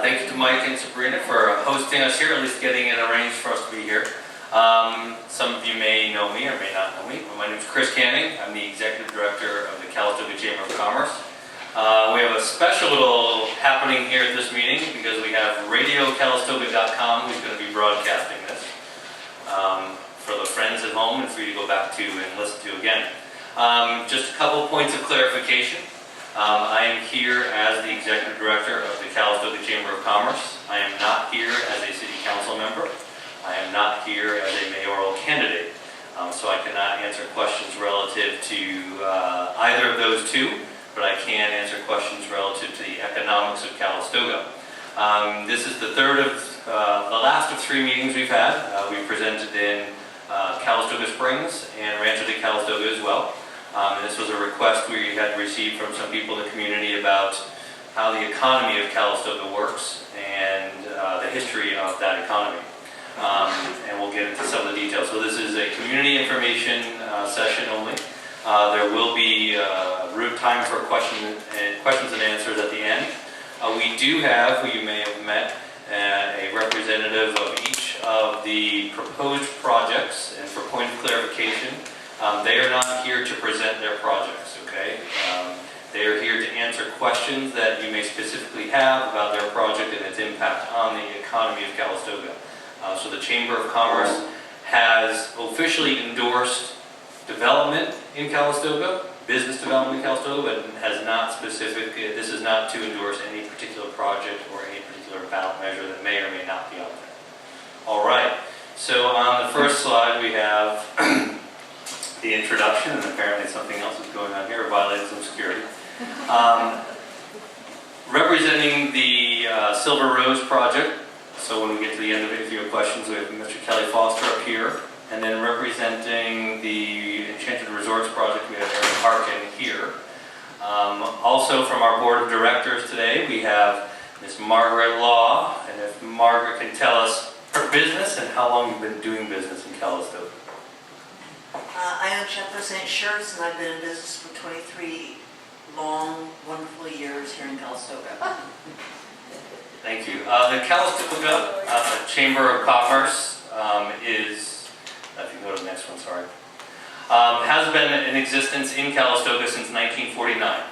Thank you to Mike and Sabrina for hosting us here, at least getting it arranged for us to be here. Some of you may know me or may not know me. My name is Chris Canning. I'm the Executive Director of the Calistoga Chamber of Commerce. We have a special little happening here at this meeting because we have RadioCalistoga.com who's going to be broadcasting this for the friends at home and for you to go back to and listen to again. Just a couple points of clarification. I am here as the Executive Director of the Calistoga Chamber of Commerce. I am not here as a City Council member. I am not here as a mayoral candidate. So I cannot answer questions relative to either of those two, but I can answer questions relative to the economics of Calistoga. This is the last of three meetings we've had. We presented in Calistoga Springs and Rancho de Calistoga as well. And this was a request we had received from some people in the community about how the economy of Calistoga works and the history of that economy. And we'll get into some of the details. So this is a community information session only. There will be time for questions and answers at the end. We do have, who you may have met, a representative of each of the proposed projects. And for point of clarification, they are not here to present their projects, okay? They are here to answer questions that you may specifically have about their project and its impact on the economy of Calistoga. So the Chamber of Commerce has officially endorsed development in Calistoga, business development in Calistoga, but has not this is not to endorse any particular project or any particular ballot measure that may or may not be out there. All right, so on the first slide we have the introduction, and apparently something else is going on here, or violated some security. Representing the Silver Rose project, so when we get to the end of it, if you have questions, we have Mr. Kelly Foster up here, and then representing the Enchanted Resorts project, we have Aaron Harkin here. Also from our board of directors today, we have Ms. Margaret Law, and if Margaret can tell us her business and how long you've been doing business in Calistoga. I own Champers Shirts, and I've been in business for 23 long, wonderful years here in Calistoga. Thank you. The Calistoga Chamber of Commerce is, if you go to the next one, sorry, has been in existence in Calistoga since 1949,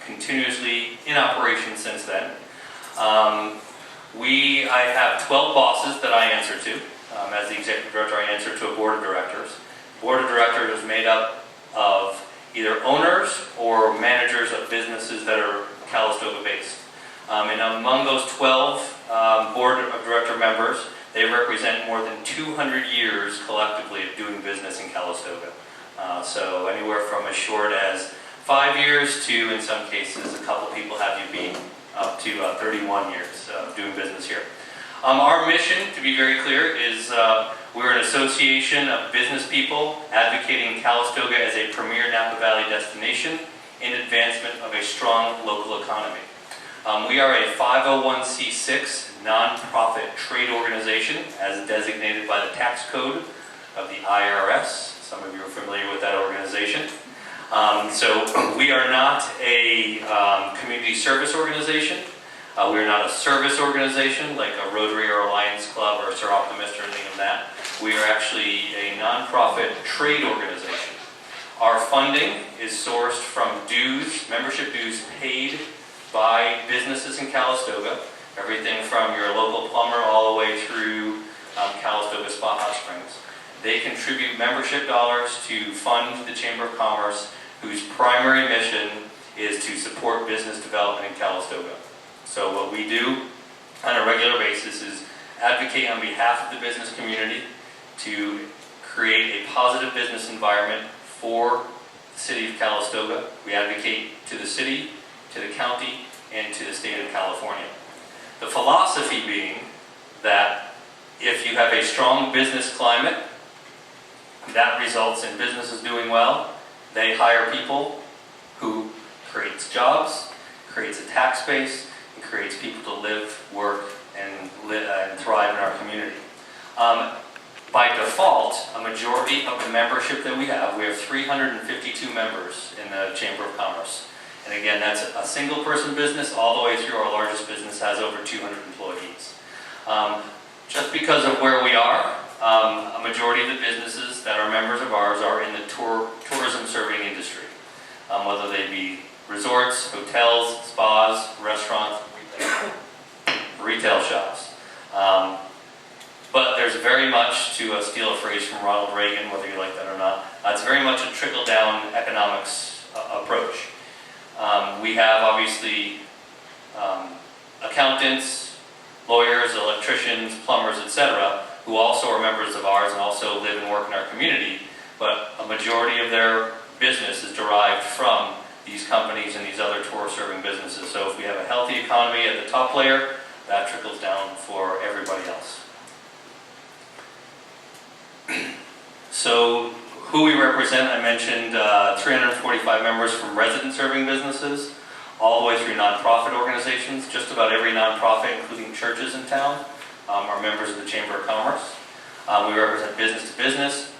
continuously in operation since then. I have 12 bosses that I answer to. As the Executive Director, I answer to a board of directors. The board of directors is made up of either owners or managers of businesses that are Calistoga based. And among those 12 board of director members, they represent more than 200 years collectively of doing business in Calistoga. So anywhere from as short as 5 years to, in some cases, a couple people have you beat up to 31 years of doing business here. Our mission, to be very clear, is we're an association of business people advocating Calistoga as a premier Napa Valley destination in advancement of a strong local economy. We are a 501c6 nonprofit trade organization as designated by the tax code of the IRS. Some of you are familiar with that organization. So we are not a community service organization. We're not a service organization like a Rotary or a Lions Club or a Sir Optimist or anything of that. We are actually a nonprofit trade organization. Our funding is sourced from dues, membership dues paid by businesses in Calistoga, everything from your local plumber all the way through Calistoga Spa Hot Springs. They contribute membership dollars to fund the Chamber of Commerce, whose primary mission is to support business development in Calistoga. So what we do on a regular basis is advocate on behalf of the business community to create a positive business environment for the city of Calistoga. We advocate to the city, to the county, and to the state of California. The philosophy being that if you have a strong business climate, that results in businesses doing well. They hire people who creates jobs, creates a tax base, and creates people to live, work, and thrive in our community. By default, a majority of the membership that we have 352 members in the Chamber of Commerce. And again, that's a single person business all the way through. Our largest business has has over 200 employees. Just because of where we are, a majority of the businesses that are members of ours are in the tourism serving industry, whether they be resorts, hotels, spas, restaurants, retail shops. But there's very much, to steal a phrase from Ronald Reagan, whether you like that or not, it's very much a trickle-down economics approach. We have, obviously, accountants, lawyers, electricians, plumbers, etc., who also are members of ours and also live and work in our community, but a majority of their business is derived from these companies and these other tour-serving businesses. So if we have a healthy economy at the top layer, that trickles down for everybody else. So who we represent, I mentioned 345 members from resident-serving businesses, all the way through nonprofit organizations. Just about every nonprofit, including churches in town, are members of the Chamber of Commerce. We represent business-to-business,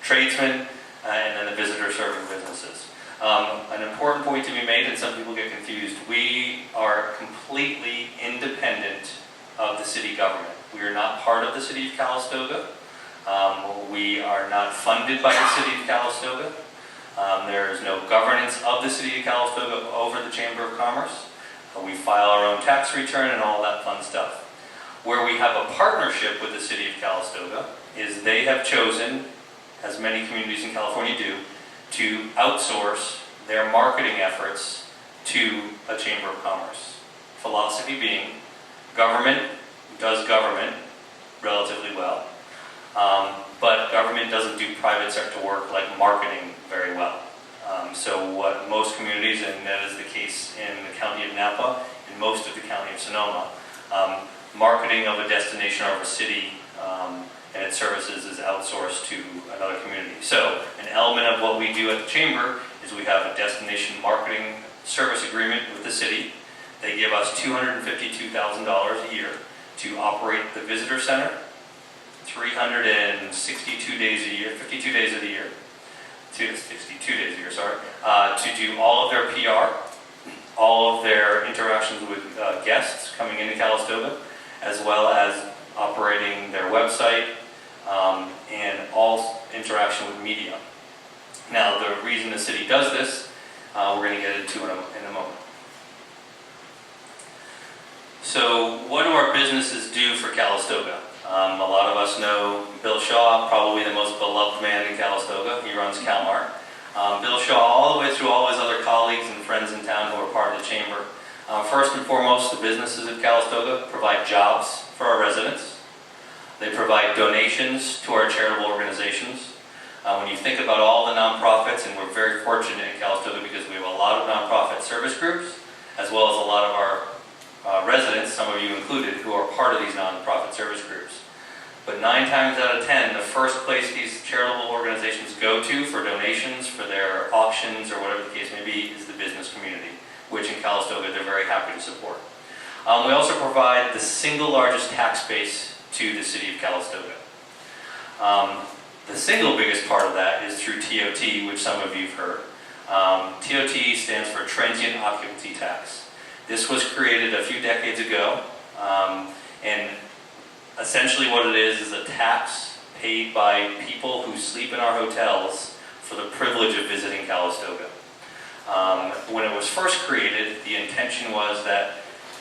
tradesmen, and then the visitor-serving businesses. An important point to be made, and some people get confused, we are completely independent of the city government. We are not part of the city of Calistoga. We are not funded by the city of Calistoga. There is no governance of the city of Calistoga over the Chamber of Commerce. We file our own tax return and all that fun stuff. Where we have a partnership with the city of Calistoga is they have chosen, as many communities in California do, to outsource their marketing efforts to a Chamber of Commerce. Philosophy being, government does government relatively well, but government doesn't do private sector work like marketing very well. So what most communities, and that is the case in the county of Napa and most of the county of Sonoma, marketing of a destination or of a city and its services is outsourced to another community. So an element of what we do at the Chamber is we have a destination marketing service agreement with the city. They give us $252,000 a year to operate the visitor center 362 days a year, 52 days of the year, 62 days a year, sorry, to do all of their PR, all of their interactions with guests coming into Calistoga, as well as operating their website and all interaction with media. Now, the reason the city does this, we're going to get into in a moment. So, what do our businesses do for Calistoga? A lot of us know Bill Shaw, probably the most beloved man in Calistoga. He runs CalMart. Bill Shaw, all the way through all his other colleagues and friends in town who are part of the Chamber. First and foremost, the businesses of Calistoga provide jobs for our residents. They provide donations to our charitable organizations. When you think about all the nonprofits, and we're very fortunate in Calistoga because we have a lot of nonprofit service groups, as well as a lot of our residents, some of you included, who are part of these nonprofit service groups. But 9 times out of 10, the first place these charitable organizations go to for donations, for their auctions, or whatever the case may be, is the business community, which in Calistoga they're very happy to support. We also provide the single largest tax base to the city of Calistoga. The single biggest part of that is through TOT, which some of you have heard. TOT stands for Transient Occupancy Tax. This was created a few decades ago, and essentially what it is a tax paid by people who sleep in our hotels for the privilege of visiting Calistoga. When it was first created, the intention was that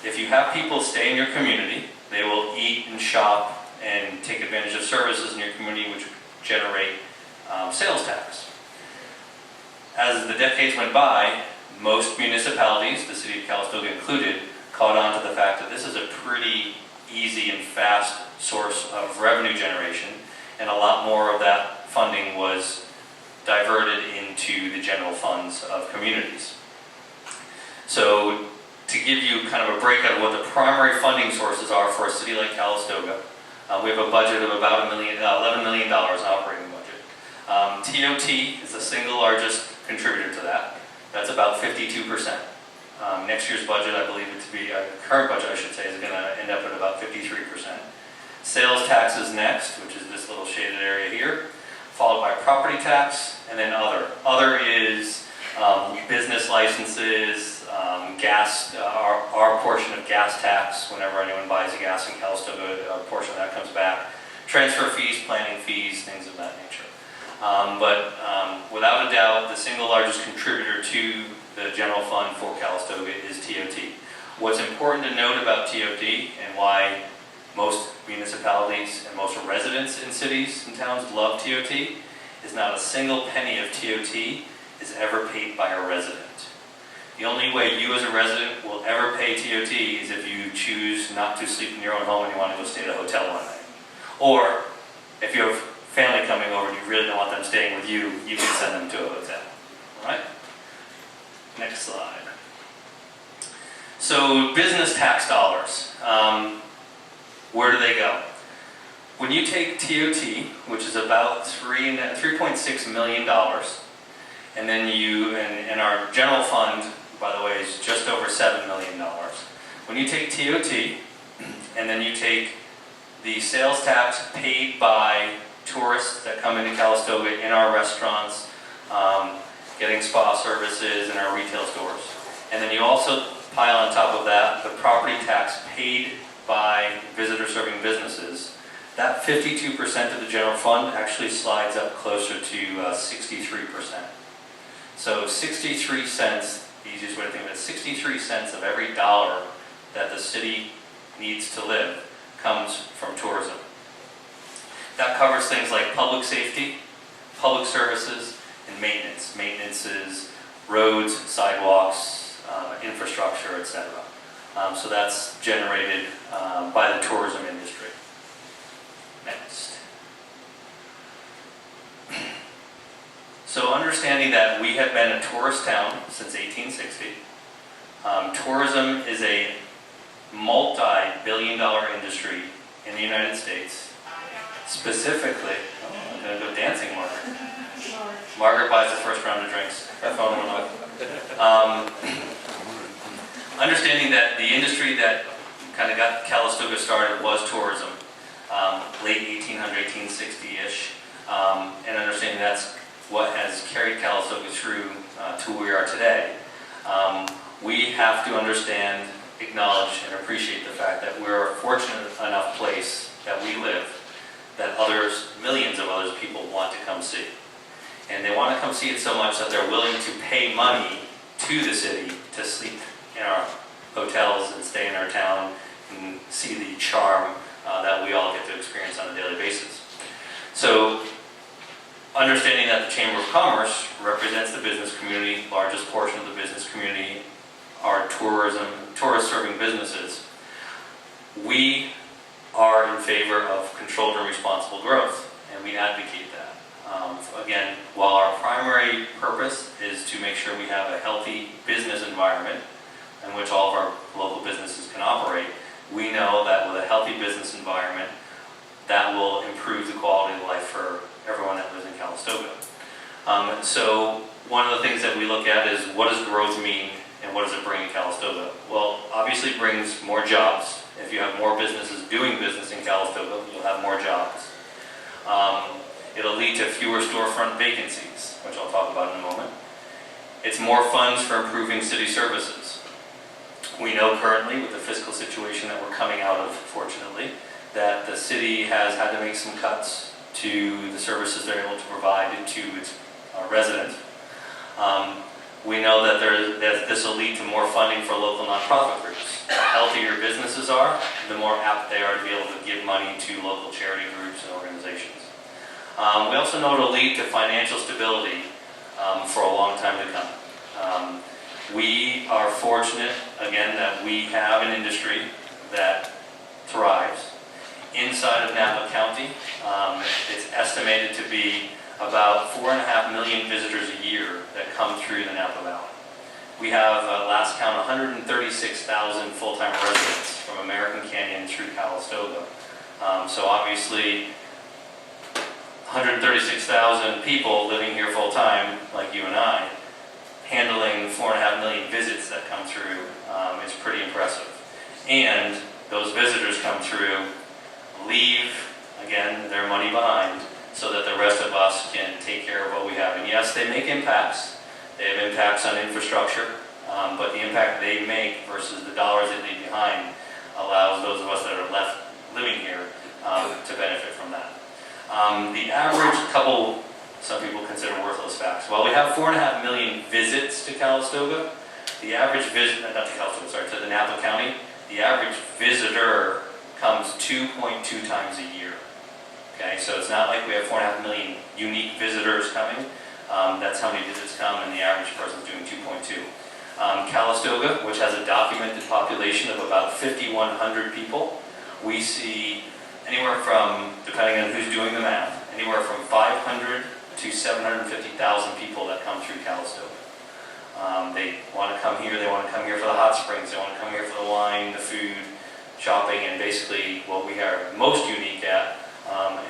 if you have people stay in your community, they will eat and shop and take advantage of services in your community which generate sales tax. As the decades went by, most municipalities, the city of Calistoga included, caught on to the fact that this is a pretty easy and fast source of revenue generation, and a lot more of that funding was diverted into the general funds of communities. So to give you kind of a breakout of what the primary funding sources are for a city like Calistoga, we have a budget of about $11 million in operating budget. TOT is the single largest contributor to that. That's about 52%. Next year's budget, I believe it to be, current budget I should say, is going to end up at about 53%. Sales tax is next, which is this little shaded area here, followed by property tax, and then other. Other is business licenses, gas, our our portion of gas tax, whenever anyone buys a gas in Calistoga, a portion of that comes back. Transfer fees, planning fees, things of that nature. Without a doubt, the single largest contributor to the general fund for Calistoga is TOT. What's important to note about TOT and why most municipalities and most residents in cities and towns love TOT is not a single penny of TOT is ever paid by a resident. The only way you as a resident will ever pay TOT is if you choose not to sleep in your own home and you want to go stay at a hotel one night. Or if you have family coming over and you really don't want them staying with you, you can send them to a hotel. All right? Next slide. So business tax dollars, where do they go? When you take TOT, which is about $3.6 million, and then and our general fund, by the way, is just over $7 million. When you take TOT, and then you take the sales tax paid by tourists that come into Calistoga in our restaurants, getting spa services in our retail stores, and then you also pile on top of that the property tax paid by visitor-serving businesses, that 52% of the general fund actually slides up closer to 63%. So 63 cents, the easiest way to think of it, 63 cents of every dollar that the city needs to live comes from tourism. That covers things like public safety, public services, and maintenance. Maintenance is roads, sidewalks, infrastructure, etc. So that's generated by the tourism industry. Next. So understanding that we have been a tourist town since 1860, tourism is a multi-billion-dollar industry in the United States. Specifically, I'm going to go dancing, Margaret. Margaret buys the first round of drinks. That phone went off. Understanding that the industry that kind of got Calistoga started was tourism, late 1800, 1860-ish, and understanding that's what has carried Calistoga through to where we are today. We have to understand, acknowledge, and appreciate the fact that we're a fortunate enough place that we live that others, millions of other people want to come see. And they want to come see it so much that they're willing to pay money to the city to sleep in our hotels and stay in our town and see the charm that we all get to experience on a daily basis. So, understanding that the Chamber of Commerce represents the business community, largest portion of the business community are tourist-serving businesses, we are in favor of controlled and responsible growth, and we advocate that. Again, while our primary purpose is to make sure we have a healthy business environment in which all of our local businesses can operate, we know that with a healthy business environment, that will improve the quality of life for everyone that lives in Calistoga. So one of the things that we look at is what does growth mean and what does it bring in Calistoga? Well, obviously it brings more jobs. If you have more businesses doing business in Calistoga, you'll have more jobs. It'll lead to fewer storefront vacancies, which I'll talk about in a moment. It's more funds for improving city services. We know currently with the fiscal situation that we're coming out of, fortunately, that the city has had to make some cuts to the services they're able to provide to its residents. We know that this will lead to more funding for local nonprofit groups. The healthier businesses are, the more apt they are to be able to give money to local charity groups and organizations. We also know it will lead to financial stability for a long time to come. We are fortunate, again, that we have an industry that thrives. Inside of Napa County, it's estimated to be about 4.5 million visitors a year that come through the Napa Valley. We have, last count, 136,000 full-time residents from American Canyon through Calistoga. So obviously, 136,000 people living here full-time, like you and I, handling 4.5 million visits that come through is pretty impressive. And those visitors come through, leave, again, their money behind, so that the rest of us can take care of what we have. And yes, they make impacts. They have impacts on infrastructure, but the impact they make versus the dollars they leave behind allows those of us that are left living here to benefit from that. The average couple, some people consider worthless facts. While we have 4.5 million visits to Calistoga, the average visit, not to Calistoga, sorry, to the Napa County, the average visitor comes 2.2 times a year. Okay, so it's not like we have 4.5 million unique visitors coming. That's how many visits come, and the average person's doing 2.2. Calistoga, which has a documented population of about 5,100 people, we see anywhere from, depending on who's doing the math, anywhere from 500 to 750,000 people that come through Calistoga. They want to come here, they want to come here for the hot springs, they want to come here for the wine, the food, shopping, and basically what we are most unique at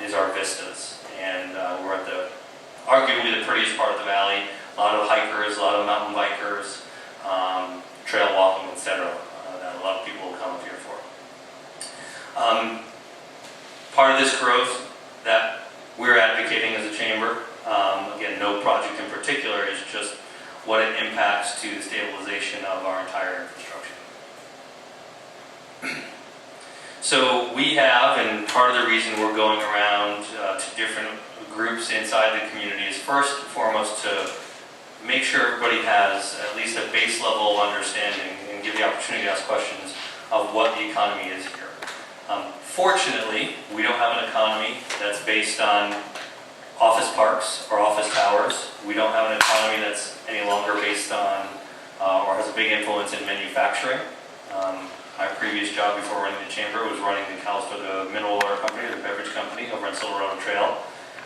is our vistas. And we're at the, arguably the prettiest part of the valley. A lot of hikers, a lot of mountain bikers, trail walking, etc. That a lot of people will come up here for. Part of this growth that we're advocating as a chamber, again, no project in particular, is just what it impacts to the stabilization of our entire infrastructure. So we have, and part of the reason we're going around to different groups inside the community is first and foremost to make sure everybody has at least a base level understanding and give the opportunity to ask questions of what the economy is here. Fortunately, we don't have an economy that's based on office parks or office towers. We don't have an economy that's any longer based on or has a big influence in manufacturing. My previous job before running the chamber was running the Calistoga Mineral Water Company, the beverage company, over on Silverado Trail.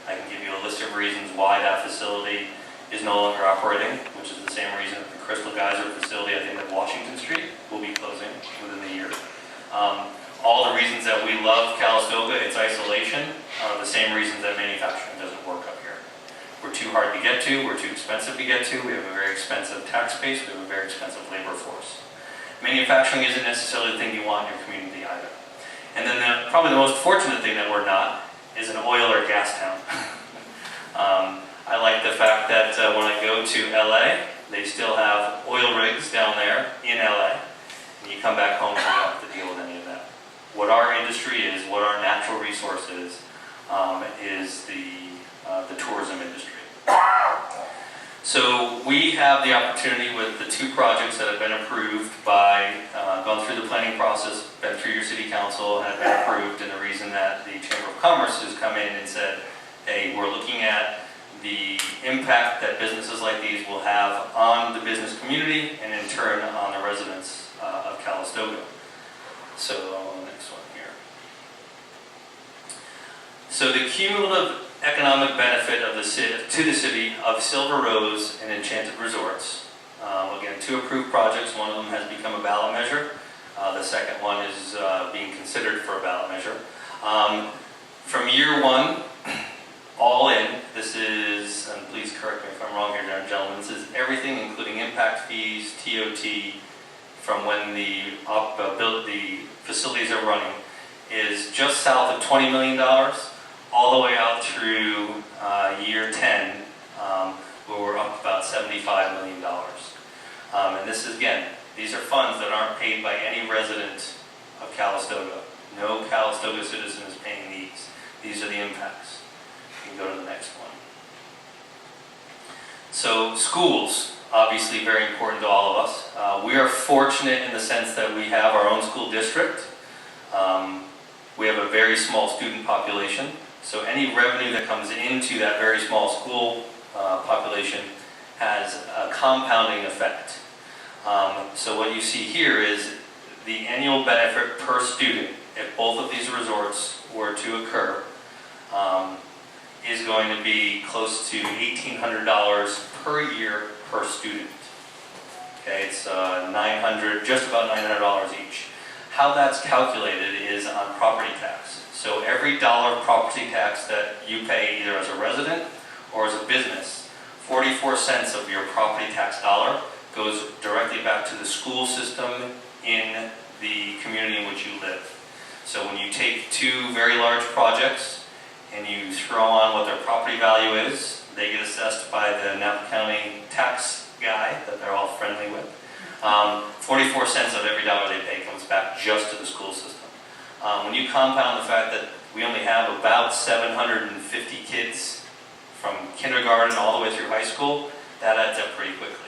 I can give you a list of reasons why that facility is no longer operating, which is the same reason that the Crystal Geyser facility, I think, at Washington Street will be closing within the year. All the reasons that we love Calistoga, its isolation, are the same reasons that manufacturing doesn't work up here. We're too hard to get to, we're too expensive to get to, we have a very expensive tax base, we have a very expensive labor force. Manufacturing isn't necessarily the thing you want in your community either. And then probably the most fortunate thing that we're not is an oil or gas town. I like the fact that when I go to LA, they still have oil rigs down there in LA, and you come back home and you don't have to deal with any of that. What our industry is, what our natural resource is the tourism industry. So we have the opportunity with the two projects that have been approved by, gone through the planning process, been through your city council, and have been approved, and the reason that the Chamber of Commerce has come in and said, hey, we're looking at the impact that businesses like these will have on the business community and in turn on the residents of Calistoga. So next one here. So the cumulative economic benefit of the city, to the city of Silver Rose and Enchanted Resorts. Again, two approved projects. One of them has become a ballot measure. The second one is being considered for a ballot measure. From year one, all in, this is, and please correct me if I'm wrong here, gentlemen, this is everything including impact fees, TOT, from when the facilities are running, is just south of $20 million, all the way out through year 10, where we're up about $75 million. And this is, again, these are funds that aren't paid by any resident of Calistoga. No Calistoga citizen is paying these. These are the impacts. You can go to the next one. So schools, obviously very important to all of us. We are fortunate in the sense that we have our own school district. We have a very small student population. So any revenue that comes into that very small school population has a compounding effect. So what you see here is the annual benefit per student, if both of these resorts were to occur, is going to be close to $1,800 per year per student. Okay, it's just about $900 each. How that's calculated is on property tax. So every dollar of property tax that you pay either as a resident or as a business, 44 cents of your property tax dollar goes directly back to the school system in the community in which you live. So when you take two very large projects and you throw on what their property value is, they get assessed by the Napa County tax guy that they're all friendly with. 44 cents of every dollar they pay comes back just to the school system. When you compound the fact that we only have about 750 kids from kindergarten all the way through high school, that adds up pretty quickly.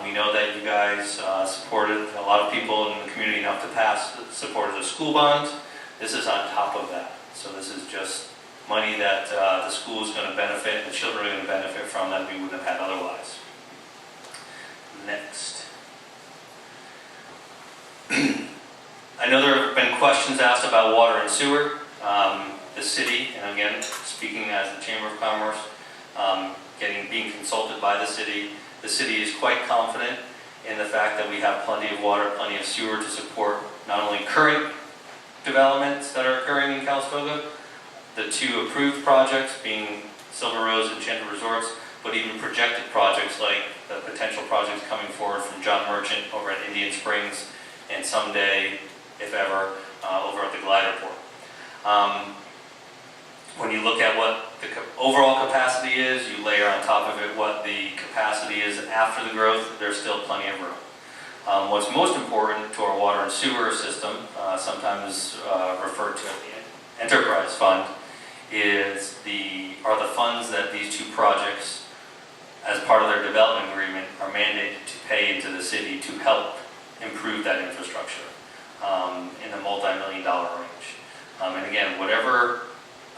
We know that you guys supported a lot of people in the community enough to supported a school bond. This is on top of that. So this is just money that the school is going to benefit, and the children are going to benefit from that we wouldn't have had otherwise. Next. I know there have been questions asked about water and sewer. The city, and again, speaking as the Chamber of Commerce, being consulted by the city is quite confident in the fact that we have plenty of water, plenty of sewer to support not only current developments that are occurring in Calistoga, the 2 approved projects being Silver Rose and Enchanted Resorts, but even projected projects like the potential projects coming forward from John Merchant over at Indian Springs, and someday, if ever, over at the Glider Port. When you look at what the overall capacity is, you layer on top of it what the capacity is after the growth, there's still plenty of room. What's most important to our water and sewer system, sometimes referred to as the enterprise fund, are the funds that these 2 projects, as part of their development agreement, are mandated to pay into the city to help improve that infrastructure in the multi-million-dollar range. And again, whatever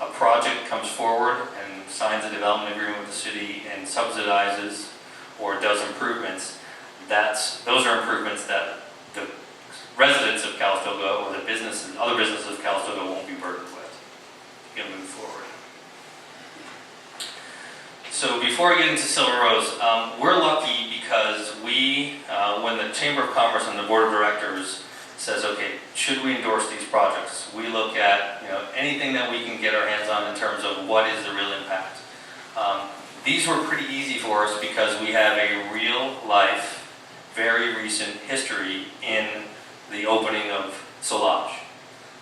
a project comes forward and signs a development agreement with the city and subsidizes or does improvements, those are improvements that the residents of Calistoga or the businesses, other businesses of Calistoga won't be burdened with. You can move forward. So before I get into Silver Rose, we're lucky because when the Chamber of Commerce and the Board of Directors says, okay, should we endorse these projects? We look at anything that we can get our hands on in terms of what is the real impact. These were pretty easy for us because we have a real life, very recent history in the opening of Solage.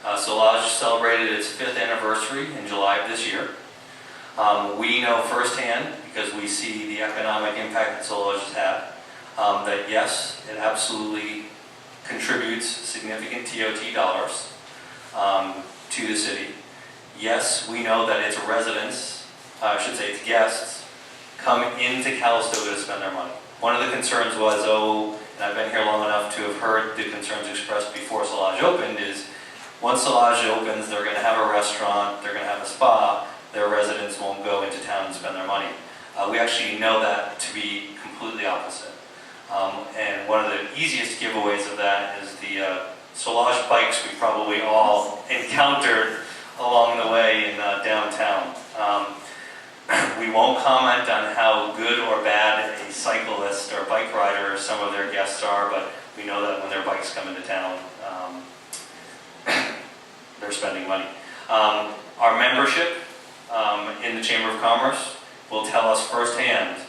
Solage celebrated its 5th anniversary in July of this year. We know firsthand, because we see the economic impact that Solage has had, that yes, it absolutely contributes significant TOT dollars to the city. Yes, we know that its residents, I should say its guests, come into Calistoga to spend their money. One of the concerns was, and I've been here long enough to have heard the concerns expressed before Solage opened, is once Solage opens, they're going to have a restaurant, they're going to have a spa, their residents won't go into town and spend their money. We actually know that to be completely opposite. And one of the easiest giveaways of that is the Solage bikes we probably all encountered along the way in downtown. We won't comment on how good or bad a cyclist or bike rider some of their guests are, but we know that when their bikes come into town, they're spending money. Our membership in the Chamber of Commerce will tell us firsthand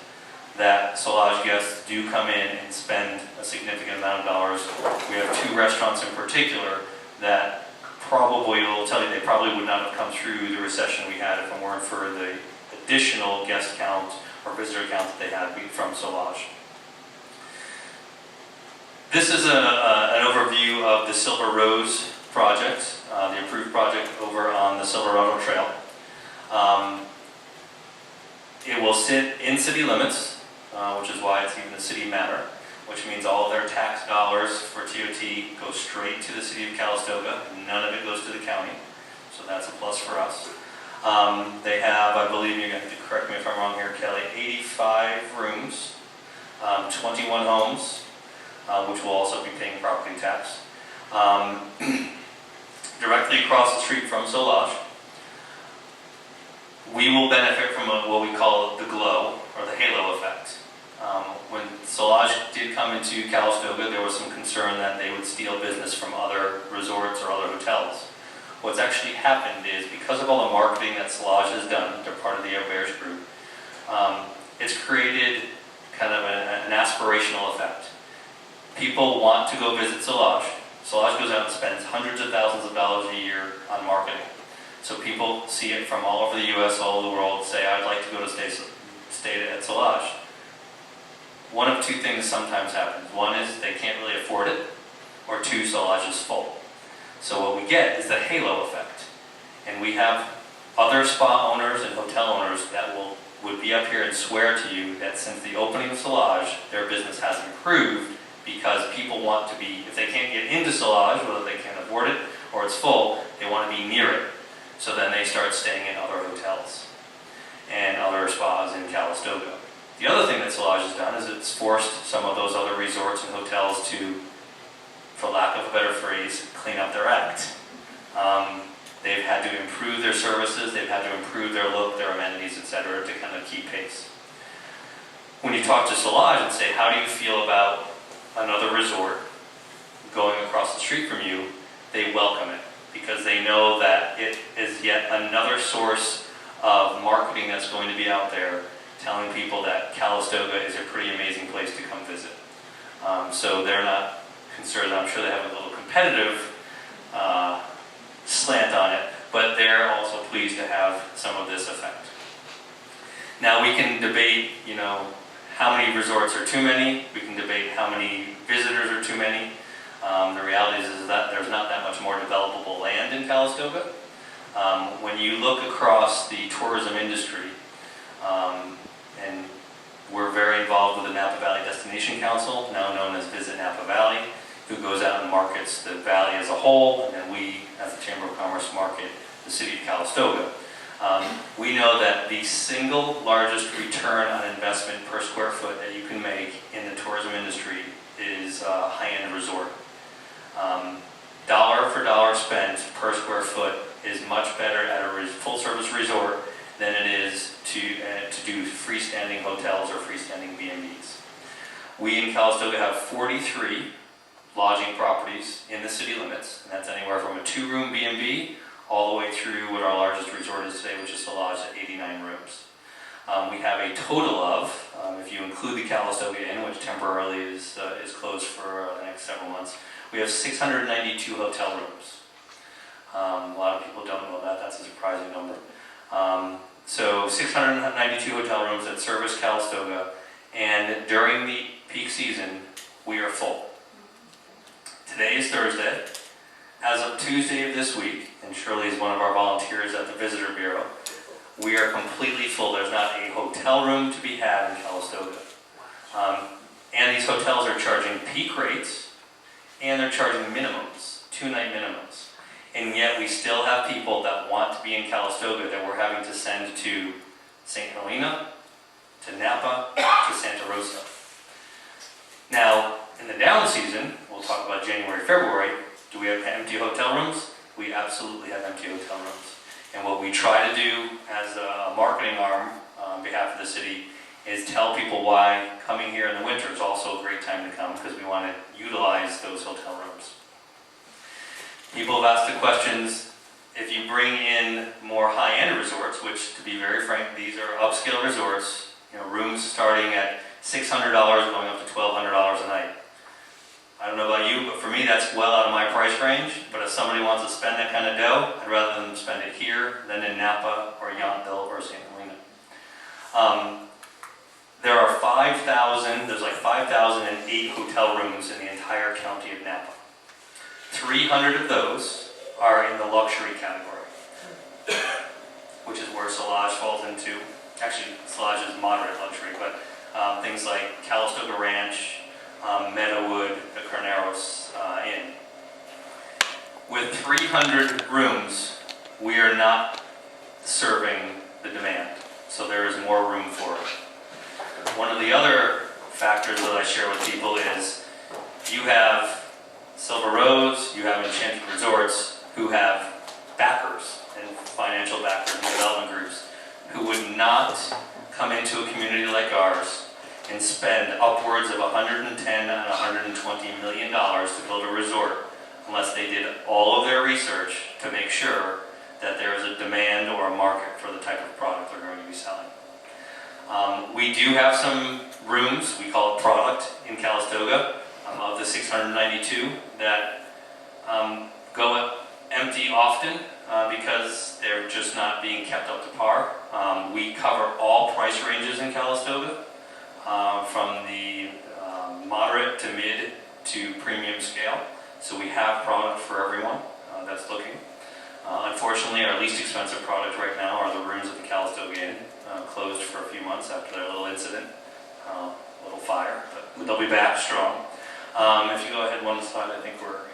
that Solage guests do come in and spend a significant amount of dollars. We have 2 restaurants in particular that probably will tell you they probably would not have come through the recession we had if it weren't for the additional guest count or visitor count that they had from Solage. This is an overview of the Silver Rose project, the approved project over on the Silverado Trail. It will sit in city limits, which is why it's even a city matter, which means all of their tax dollars for TOT go straight to the city of Calistoga. None of it goes to the county, so that's a plus for us. They have, I believe, you're going to have to correct me if I'm wrong here, Kelly, 85 rooms, 21 homes, which will also be paying property tax. Directly across the street from Solage, we will benefit from what we call the glow, or the halo effect. When Solage did come into Calistoga, there was some concern that they would steal business from other resorts or other hotels. What's actually happened is, because of all the marketing that Solage has done, they're part of the Bears group, it's created kind of an aspirational effect. People want to go visit Solage. Solage goes out and spends hundreds of thousands of dollars a year on marketing. So people see it from all over the U.S., all over the world, say, I'd like to go to stay at Solage. one of two things sometimes happens. One is they can't really afford it, or two, Solage is full. So what we get is the halo effect. And we have other spa owners and hotel owners that would be up here and swear to you that since the opening of Solage, their business has improved because people want to be, if they can't get into Solage, whether they can't afford it or it's full, they want to be near it. So then they start staying in other hotels and other spas in Calistoga. The other thing that Solage has done is it's forced some of those other resorts and hotels to, for lack of a better phrase, clean up their act. They've had to improve their services, they've had to improve their look, their amenities, etc. to kind of keep pace. When you talk to Solage and say, how do you feel about another resort going across the street from you, they welcome it because they know that it is yet another source of marketing that's going to be out there telling people that Calistoga is a pretty amazing place to come visit. So they're not concerned. I'm sure they have a little competitive slant on it, but they're also pleased to have some of this effect. Now we can debate, how many resorts are too many. We can debate how many visitors are too many. The reality is that there's not that much more developable land in Calistoga. When you look across the tourism industry, and we're very involved with the Napa Valley Destination Council, now known as Visit Napa Valley, who goes out and markets the valley as a whole, and then we, as the Chamber of Commerce, market the city of Calistoga. We know that the single largest return on investment per square foot that you can make in the tourism industry is a high-end resort. Dollar for dollar spent per square foot is much better at a full-service resort than it is to do freestanding hotels or freestanding B&Bs. We in Calistoga have 43 lodging properties in the city limits, and that's anywhere from a 2-room B&B all the way through what our largest resort is today, which is Solage at 89 rooms. We have a total of, if you include the Calistoga Inn, which temporarily is closed for the next several months, we have 692 hotel rooms. A lot of people don't know that. That's a surprising number. So 692 hotel rooms that service Calistoga, and during the peak season, we are full. Today is Thursday. As of Tuesday of this week, and Shirley is one of our volunteers at the Visitor Bureau, we are completely full. There's not a hotel room to be had in Calistoga. And these hotels are charging peak rates, and they're charging minimums, 2-night minimums. And yet we still have people that want to be in Calistoga that we're having to send to St. Helena, to Napa, to Santa Rosa. Now, in the down season, we'll talk about January, February, do we have empty hotel rooms? We absolutely have empty hotel rooms. And what we try to do as a marketing arm on behalf of the city is tell people why coming here in the winter is also a great time to come, because we want to utilize those hotel rooms. People have asked the questions, if you bring in more high-end resorts, which to be very frank, these are upscale resorts, rooms starting at $600 going up to $1,200 a night. I don't know about you, but for me that's well out of my price range. But if somebody wants to spend that kind of dough, I'd rather them spend it here than in Napa or Yountville or St. Helena. There are 5,000, there's like 5,008 hotel rooms in the entire county of Napa. 300 of those are in the luxury category, which is where Solage falls into. Actually, Solage is moderate luxury, but things like Calistoga Ranch, Meadowood, the Carneros Inn. With 300 rooms, we are not serving the demand, so there is more room for it. One of the other factors that I share with people is you have Silver Rose, you have Enchanted Resorts who have backers and financial backers and development groups who would not come into a community like ours and spend upwards of $110 and $120 million to build a resort unless they did all of their research to make sure that there is a demand or a market for the type of product they're going to be selling. We do have some rooms, we call it product, in Calistoga, of the 692 that go empty often because they're just not being kept up to par. We cover all price ranges in Calistoga. from the moderate to mid to premium scale. So we have product for everyone that's looking. Unfortunately, our least expensive product right now are the rooms at the Calistoga Inn, closed for a few months after their little incident, little fire, but they'll be back strong. If you go ahead one slide, I think we're...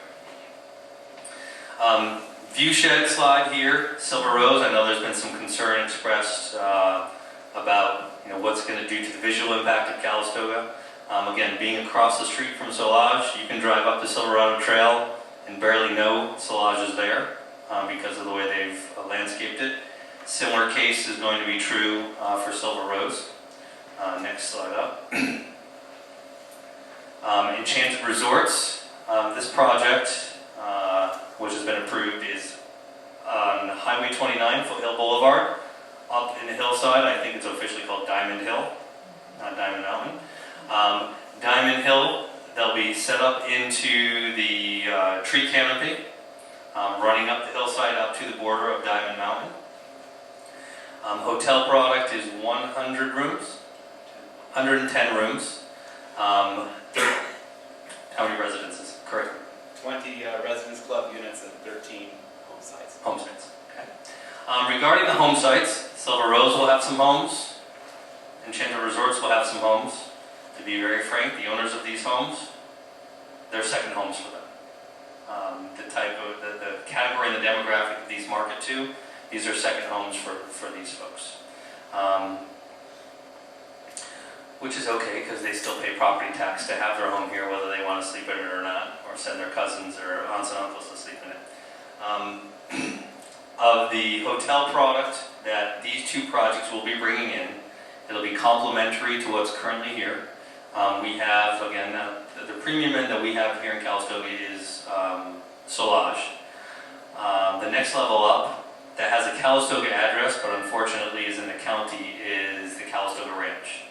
view shed slide here, Silver Rose. I know there's been some concern expressed about what's going to do to the visual impact of Calistoga. Again, being across the street from Solage, you can drive up the Silverado Trail and barely know Solage is there because of the way they've landscaped it. Similar case is going to be true for Silver Rose. Next slide up. Enchanted Resorts. This project, which has been approved, is on Highway 29, Foothill Boulevard, up in the hillside. I think it's officially called Diamond Hill, not Diamond Mountain. Diamond Hill, they'll be set up into the tree canopy, running up the hillside up to the border of Diamond Mountain. Hotel product is 100 rooms, 110 rooms. How many residences? Correct. 20 residence club units and 13 home sites. Home sites. Okay. Regarding the home sites, Silver Rose will have some homes. Enchanted Resorts will have some homes. To be very frank, the owners of these homes, they're second homes for them. The type of, the category and the demographic that these market to, these are second homes for these folks. Which is okay, because they still pay property tax to have their home here, whether they want to sleep in it or not, or send their cousins or aunts and uncles to sleep in it. Of the hotel product that these two projects will be bringing in, it'll be complementary to what's currently here. We have, again, the premium end that we have here in Calistoga is Solage. The next level up, that has a Calistoga address, but unfortunately is in the county, is the Calistoga Ranch.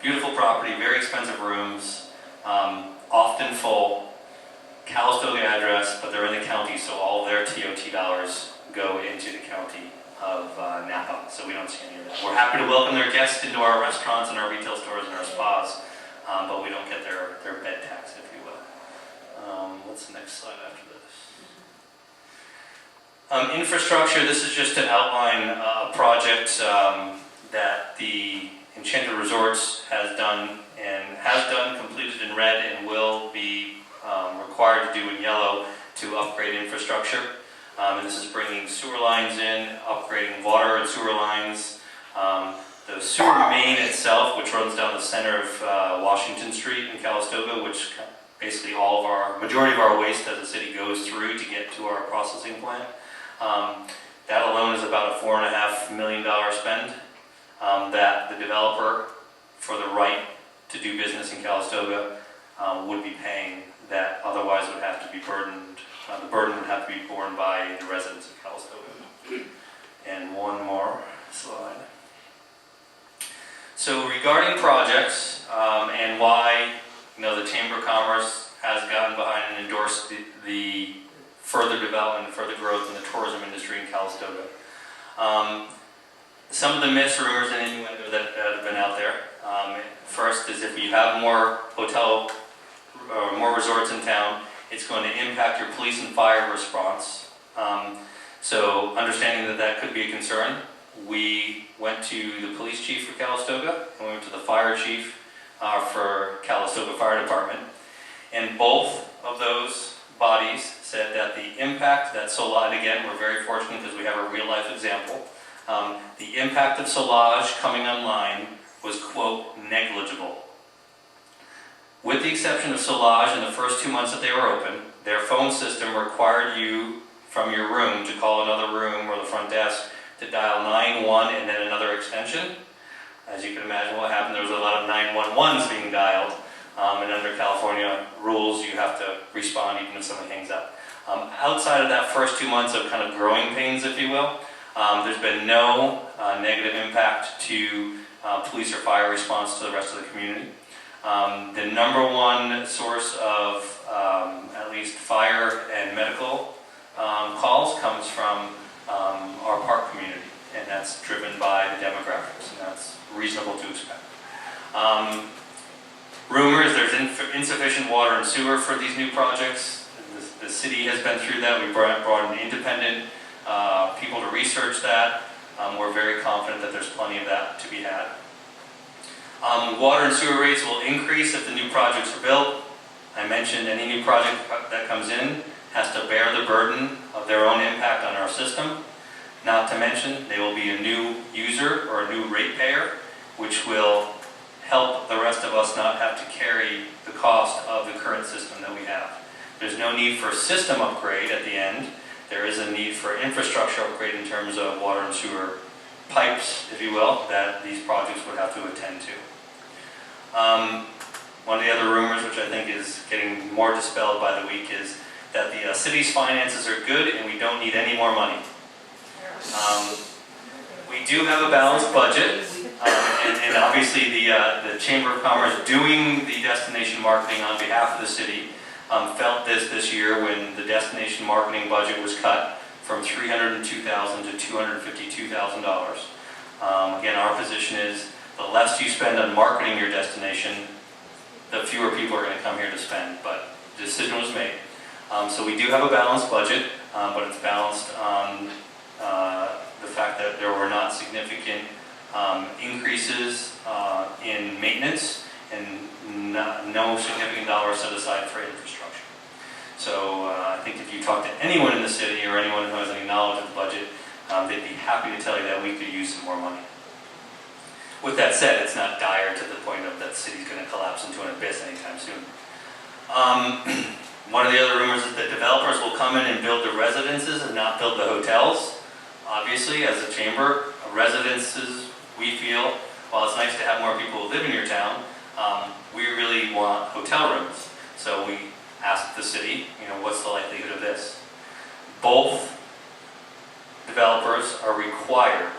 Beautiful property, very expensive rooms, often full. Calistoga address, but they're in the county, so all their TOT dollars go into the county of Napa, so we don't see any of that. We're happy to welcome their guests into our restaurants and our retail stores and our spas, but we don't get their bed tax, if you will. What's the next slide after this? Infrastructure, this is just to outline a project that the Enchanted Resorts has done, completed in red, and will be required to do in yellow to upgrade infrastructure. And this is bringing sewer lines in, upgrading water and sewer lines. The sewer main itself, which runs down the center of Washington Street in Calistoga, which basically majority of our waste as a city goes through to get to our processing plant. That alone is about a $4.5 million spend that the developer, for the right to do business in Calistoga, would be paying, that otherwise would have to be burdened. The burden would have to be borne by the residents of Calistoga. And one more slide. So regarding projects and why the Chamber of Commerce has gotten behind and endorsed the further development, further growth in the tourism industry in Calistoga. Some of the myths, rumors, and innuendo that have been out there. First is if you have more hotel or more resorts in town, it's going to impact your police and fire response. So understanding that could be a concern, we went to the police chief for Calistoga and we went to the fire chief for Calistoga Fire Department. And both of those bodies said that the impact that Solage, again, we're very fortunate because we have a real life example, the impact of Solage coming online was, quote, negligible. With the exception of Solage, in the first 2 months that they were open, their phone system required you from your room to call another room or the front desk to dial 911 and then another extension. As you can imagine what happened, there was a lot of 911s being dialed, and under California rules you have to respond even if somebody hangs up. Outside of that first 2 months of kind of growing pains, if you will, there's been no negative impact to police or fire response to the rest of the community. The number one source of at least fire and medical calls comes from our park community, and that's driven by the demographics, and that's reasonable to expect. Rumors, there's insufficient water and sewer for these new projects. The city has been through that. We brought in independent people to research that. We're very confident that there's plenty of that to be had. Water and sewer rates will increase if the new projects are built. I mentioned any new project that comes in has to bear the burden of their own impact on our system. Not to mention, they will be a new user or a new ratepayer, which will help the rest of us not have to carry the cost of the current system that we have. There's no need for a system upgrade at the end. There is a need for infrastructure upgrade in terms of water and sewer pipes, if you will, that these projects would have to attend to. One of the other rumors, which I think is getting more dispelled by the week, is that the city's finances are good and we don't need any more money. We do have a balanced budget, and obviously the Chamber of Commerce doing the destination marketing on behalf of the city felt this year when the destination marketing budget was cut from $302,000 to $252,000. Again, our position is the less you spend on marketing your destination, the fewer people are going to come here to spend, but the decision was made. So we do have a balanced budget, but it's balanced on the fact that there were not significant increases in maintenance and no significant dollars set aside for infrastructure. So I think if you talk to anyone in the city or anyone who has any knowledge of the budget, they'd be happy to tell you that we could use some more money. With that said, it's not dire to the point of that the city's going to collapse into an abyss anytime soon. One of the other rumors is that developers will come in and build the residences and not build the hotels. Obviously, as a chamber, residences, we feel, while it's nice to have more people who live in your town, we really want hotel rooms. So we asked the city, what's the likelihood of this? Both developers are required,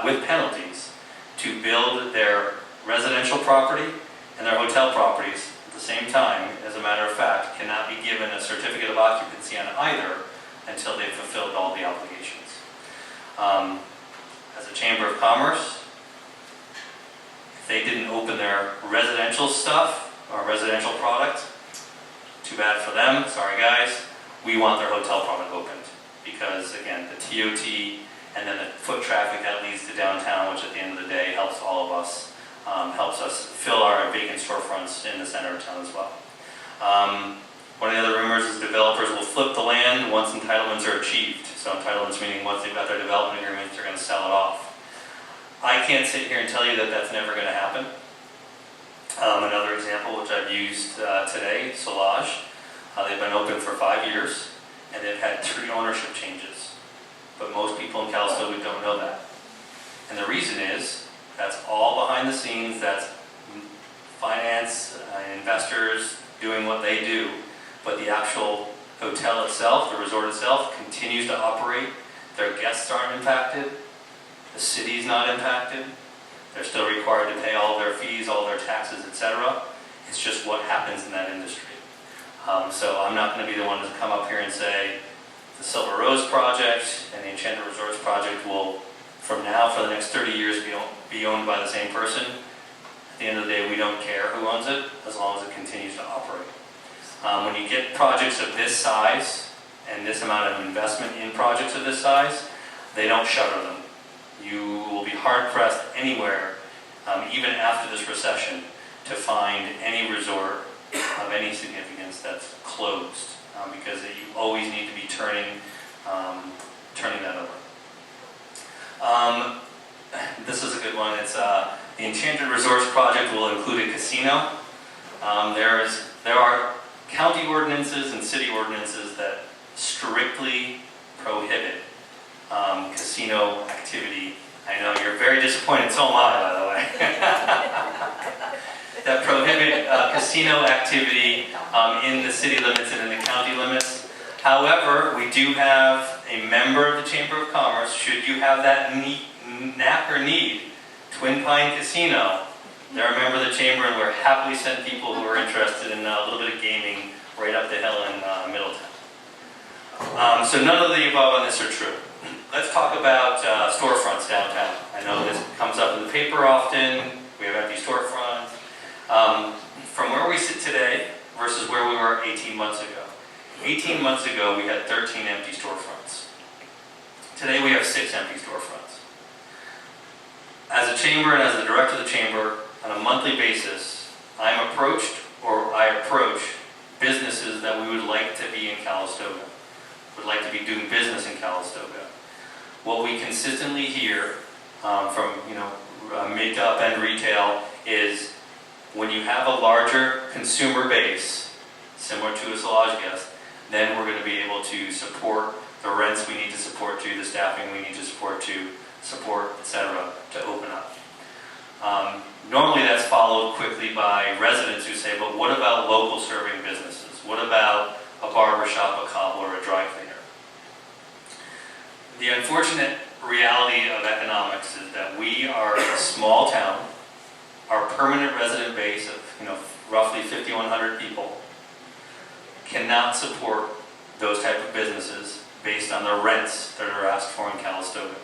with penalties, to build their residential property and their hotel properties at the same time. As a matter of fact, cannot be given a certificate of occupancy on either until they've fulfilled all the obligations. As a Chamber of Commerce, if they didn't open their residential stuff or residential product, too bad for them, sorry guys, we want their hotel product opened. Because again, the TOT and then the foot traffic that leads to downtown, which at the end of the day helps all of us, helps us fill our vacant storefronts in the center of town as well. One of the other rumors is developers will flip the land once entitlements are achieved. So entitlements meaning once they've got their development agreements, they're going to sell it off. I can't sit here and tell you that that's never going to happen. Another example, which I've used today, Solage. They've been open for 5 years, and they've had 3 ownership changes. But most people in Calistoga don't know that. And the reason is, that's all behind the scenes, that's finance, investors doing what they do. But the actual hotel itself, the resort itself, continues to operate. Their guests aren't impacted. The city's not impacted. They're still required to pay all their fees, all their taxes, etc. It's just what happens in that industry. So I'm not going to be the one to come up here and say the Silver Rose project and the Enchanted Resorts project will, from now for the next 30 years, be owned by the same person. At the end of the day, we don't care who owns it, as long as it continues to operate. When you get projects of this size and this amount of investment in projects of this size, they don't shutter them. You will be hard-pressed anywhere, even after this recession, to find any resort of any significance that's closed, because you always need to be turning that over. This is a good one. It's the Enchanted Resorts project will include a casino. There are county ordinances and city ordinances that strictly prohibit casino activity. I know you're very disappointed, so am I, by the way. That prohibit casino activity in the city limits and in the county limits. However, we do have a member of the Chamber of Commerce, should you have that knack or need, Twin Pine Casino. They're a member of the Chamber, and we're happily send people who are interested in a little bit of gaming right up the hill in Middletown. So none of the above on this are true. Let's talk about storefronts downtown. I know this comes up in the paper often. We we have empty storefronts. From where we sit today versus where we were 18 months ago. 18 months ago, we had 13 empty storefronts. Today, we have 6 empty storefronts. As a chamber and as the director of the chamber, on a monthly basis, I approach businesses that we would like to be in Calistoga, would like to be doing business in Calistoga. What we consistently hear from mid to upend retail is when you have a larger consumer base, similar to a Solage guest, then we're going to be able to support the rents we need to support to, the staffing we need to support, etc., to open up. Normally that's followed quickly by residents who say, but what about local serving businesses? What about a barber shop, a cobbler, a dry cleaner? The unfortunate reality of economics is that we are a small town. Our permanent resident base of roughly 5,100 people cannot support those type of businesses based on the rents that are asked for in Calistoga.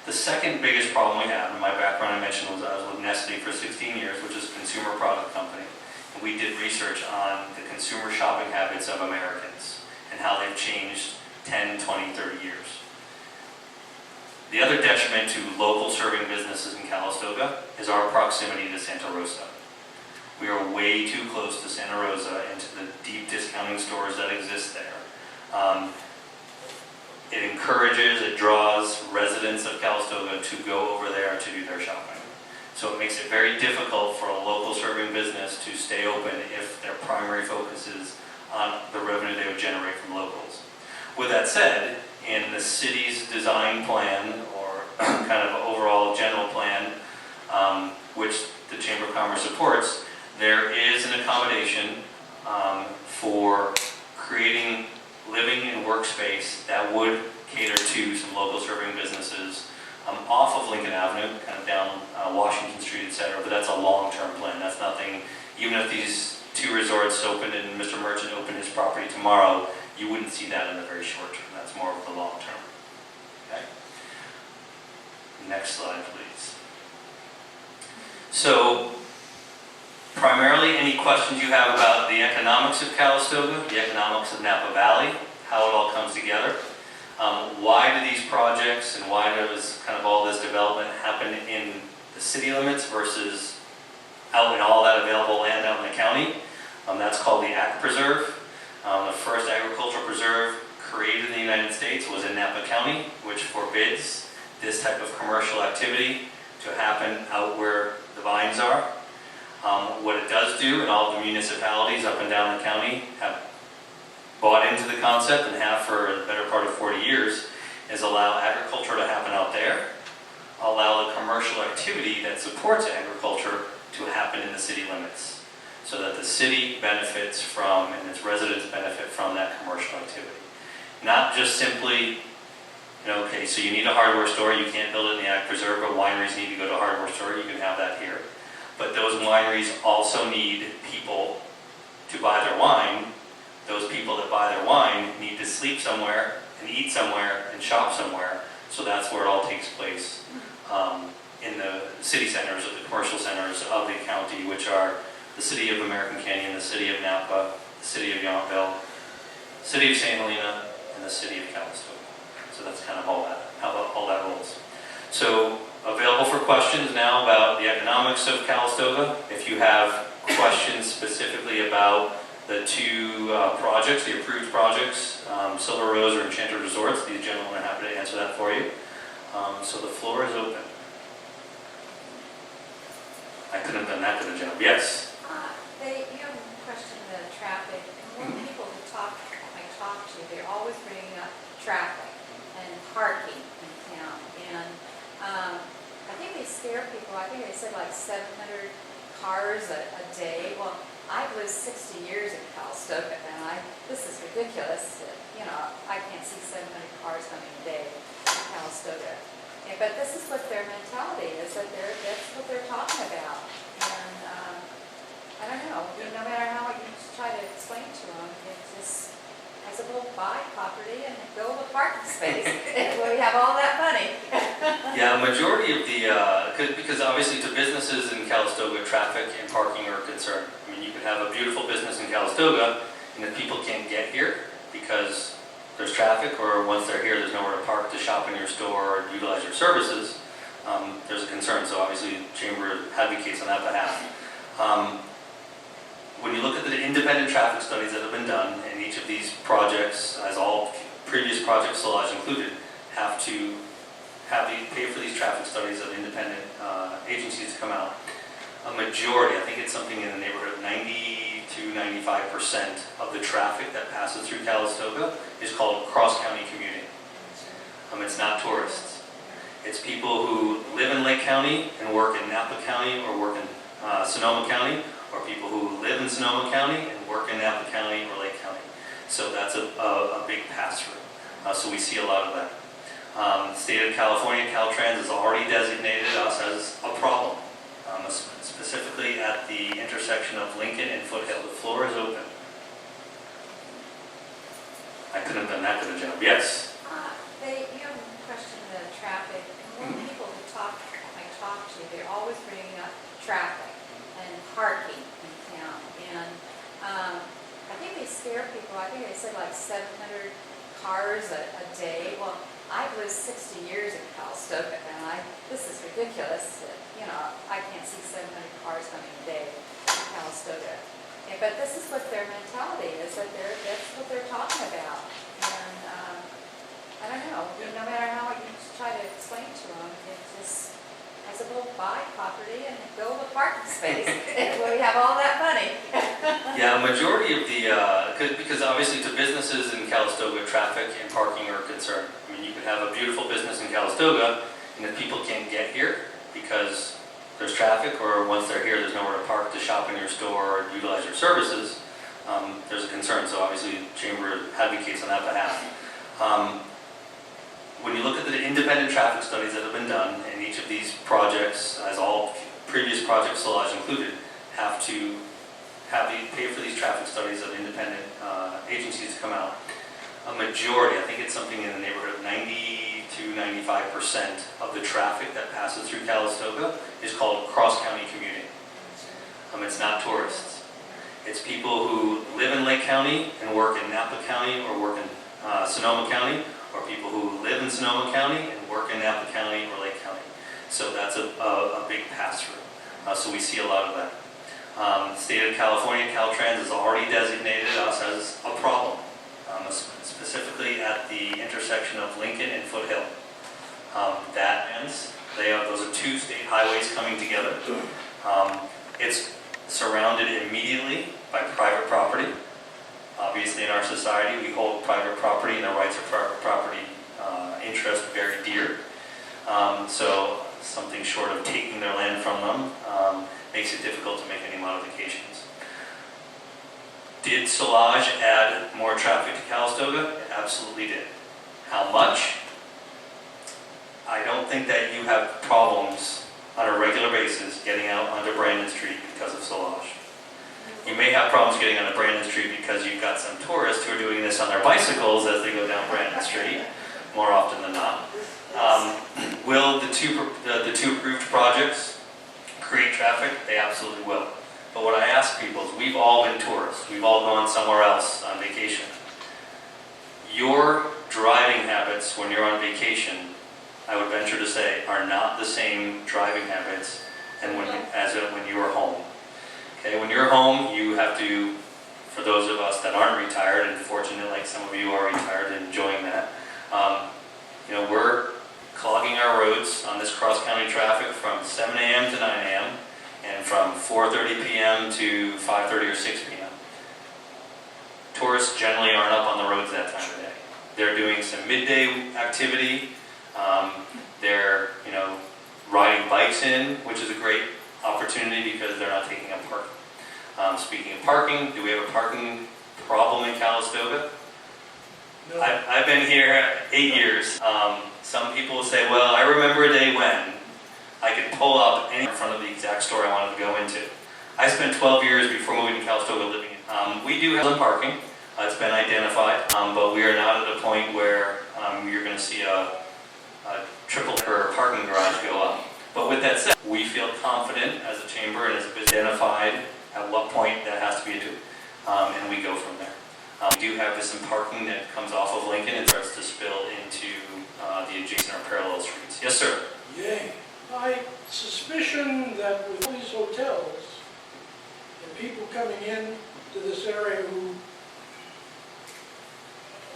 The second biggest problem we have, in my background I mentioned, was I was with Nestle for 16 years, which is a consumer product company. And we did research on the consumer shopping habits of Americans and how they've changed 10, 20, 30 years. The other detriment to local serving businesses in Calistoga is our proximity to Santa Rosa. We are way too close to Santa Rosa and to the deep discounting stores that exist there. It draws residents of Calistoga to go over there to do their shopping. So it makes it very difficult for a local serving business to stay open if their primary focus is on the revenue they would generate from locals. With that said, in the city's design plan, or kind of overall general plan, which the Chamber of Commerce supports, there is an accommodation for creating living and workspace that would cater to some local serving businesses off of Lincoln Avenue, kind of down Washington Street, etc. But that's a long-term plan. That's nothing, even if these 2 resorts opened and Mr. Merchant opened his property tomorrow, you wouldn't see that in the very short term. That's more of the long term. Okay? Next slide, please. So, primarily, any questions you have about the economics of Calistoga, the economics of Napa Valley, how it all comes together. Why do these projects and why does kind of all this development happen in the city limits versus out in all that available land out in the county? That's called the Ag Preserve. The first agricultural preserve created in the United States was in Napa County, which forbids this type of commercial activity to happen out where the vines are. What it does do, and all the municipalities up and down the county have bought into the concept and have for the better part of 40 years, is allow agriculture to happen out there, allow the commercial activity that supports agriculture to happen in the city limits, so that the city benefits from and its residents benefit from that commercial activity. Not just simply, okay, so you need a hardware store, you can't build it in the Ag Preserve, but wineries need to go to a hardware store, you can have that here. But those wineries also need people to buy their wine. Those people that buy their wine need to sleep somewhere and eat somewhere and shop somewhere. So that's where it all takes place in the city centers or the commercial centers of the county, which are the city of American Canyon, the city of Napa, the city of Yountville, city of St. Helena, and the city of Calistoga. So that's kind of all that, how all that rolls. So available for questions now about the economics of Calistoga. If you have questions specifically about the 2 projects, the approved projects, Silver Rose or Enchanted Resorts, these gentlemen are happy to answer that for you. So the floor is open. I couldn't have done that good a job. Yes? You have a question about traffic. And more people who I talk to, they're always bringing up traffic and parking in town. And I think they scare people. I think they said like 700 cars a day. Well, I've lived 60 years in Calistoga, and this is ridiculous. I can't see 700 cars coming a day in Calistoga. But this is what their mentality is, that's what they're talking about. And I don't know, no matter how you try to explain to them, it's just, I said, well, buy property and build a parking space. We have all that money. Yeah, a majority of the, because obviously to businesses in Calistoga, traffic and parking are a concern. I mean, you could have a beautiful business in Calistoga, and if people can't get here because there's traffic, or once they're here, there's nowhere to park to shop in your store or utilize your services, there's a concern. So obviously, Chamber advocates on that behalf. When you look at the independent traffic studies that have been done, and each of these projects, as all previous projects, Solage included, have to pay for these traffic studies of independent agencies to come out. A majority, I think it's something in the neighborhood of 90 to 95% of the traffic that passes through Calistoga is called cross-county commuting. It's not tourists. It's people who live in Lake County and work in Napa County or work in Sonoma County, or people who live in Sonoma County and work in Napa County or Lake County. So that's a big pass-through. So we see a lot of that. The state of California, Caltrans, has already designated us as a problem, specifically at the intersection of Lincoln and Foothill. The floor is open. I couldn't have done that good a job. Yes? You have a question of the traffic. When people I talk to, they're always bringing up traffic and parking in town. And I think they scare people. I think they said like 700 cars a day. Well, I've lived 60 years in Calistoga, and this is ridiculous. I can't see 700 cars coming a day in Calistoga. But this is what their mentality is, that's what they're talking about. And I don't know, no matter how you try to explain to them, it's just, I said, well, buy property and build a parking space. We have all that money. Yeah, a majority of the, because obviously to businesses in Calistoga, traffic and parking are a concern. I mean, you could have a beautiful business in Calistoga, and if people can't get here because there's traffic, or once they're here, there's nowhere to park to shop in your store or utilize your services, there's a concern. So obviously, Chamber advocates on that behalf. When you look at the independent traffic studies that have been done, and each of these projects, as all previous projects, Solage included, have to pay for these traffic studies of independent agencies to come out. A majority, I think it's something in the neighborhood of 90 to 95% of the traffic that passes through Calistoga is called cross-county commuting. It's not tourists. It's people who live in Lake County and work in Napa County or work in Sonoma County, or people who live in Sonoma County and work in Napa County or Lake County. So that's a big pass-through. So we see a lot of that. The state of California, Caltrans, has already designated us as a problem, specifically at the intersection of Lincoln and Foothill. Those are two state highways coming together. It's surrounded immediately by private property. Obviously, in our society, we hold private property and the rights of private property interest very dear. So something short of taking their land from them makes it difficult to make any modifications. Did Solage add more traffic to Calistoga? It absolutely did. How much? I don't think that you have problems on a regular basis getting out onto Brandon Street because of Solage. You may have problems getting onto Brandon Street because you've got some tourists who are doing this on their bicycles as they go down Brandon Street, more often than not. Will the two approved projects create traffic? They absolutely will. But what I ask people is, we've all been tourists. We've all gone somewhere else on vacation. Your driving habits when you're on vacation, I would venture to say, are not the same driving habits as when you are home. Okay, when you're home, you have to, for those of us that aren't retired, and fortunate like some of you are retired and enjoying that, we're clogging our roads on this cross-county traffic from 7 a.m. to 9 a.m. and from 4:30 p.m. to 5:30 or 6 p.m. Tourists generally aren't up on the roads that time of day. They're doing some midday activity. They're, riding bikes in, which is a great opportunity because they're not taking up parking. Speaking of parking, do we have a parking problem in Calistoga? No. I've been here 8 years. Some people will say, well, I remember a day when I could pull up in front of the exact store I wanted to go into. I spent 12 years before moving to Calistoga living in. We do have some parking. It's been identified, but we are not at a point where you're going to see a triple per parking garage go up. But with that said, we feel confident as a chamber and as a business identified at what point that has to be due, and we go from there. We do have some parking that comes off of Lincoln and starts to spill into the adjacent or parallel streets. Yes, sir. Yay. I suspicion that with all these hotels and people coming in to this area who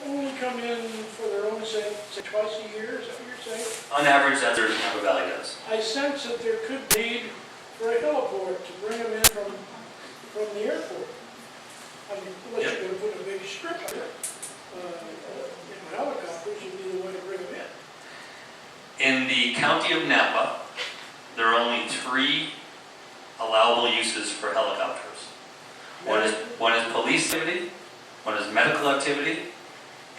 only come in for their own sake, say twice a year, is that what you're saying? On average, that's what Napa Valley does. I sense that there could be need for a heliport to bring them in from the airport. I mean, unless you're going to put a big strip there. Helicopters would be the way to bring them in. In the county of Napa, there are only 3 allowable uses for helicopters. One is police activity, one is medical activity,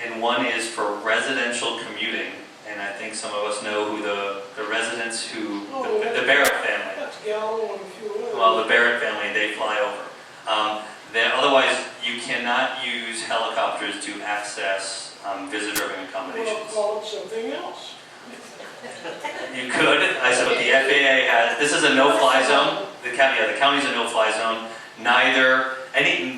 and one is for residential commuting. And I think some of us know who the residents who, the Barrett family. That's Gallo and a few others. Well, the Barrett family, they fly over. Otherwise, you cannot use helicopters to access visitor-driven accommodations. Well, call it something else. You could. I said, but the FAA has, this is a no-fly zone. The county's a no-fly zone.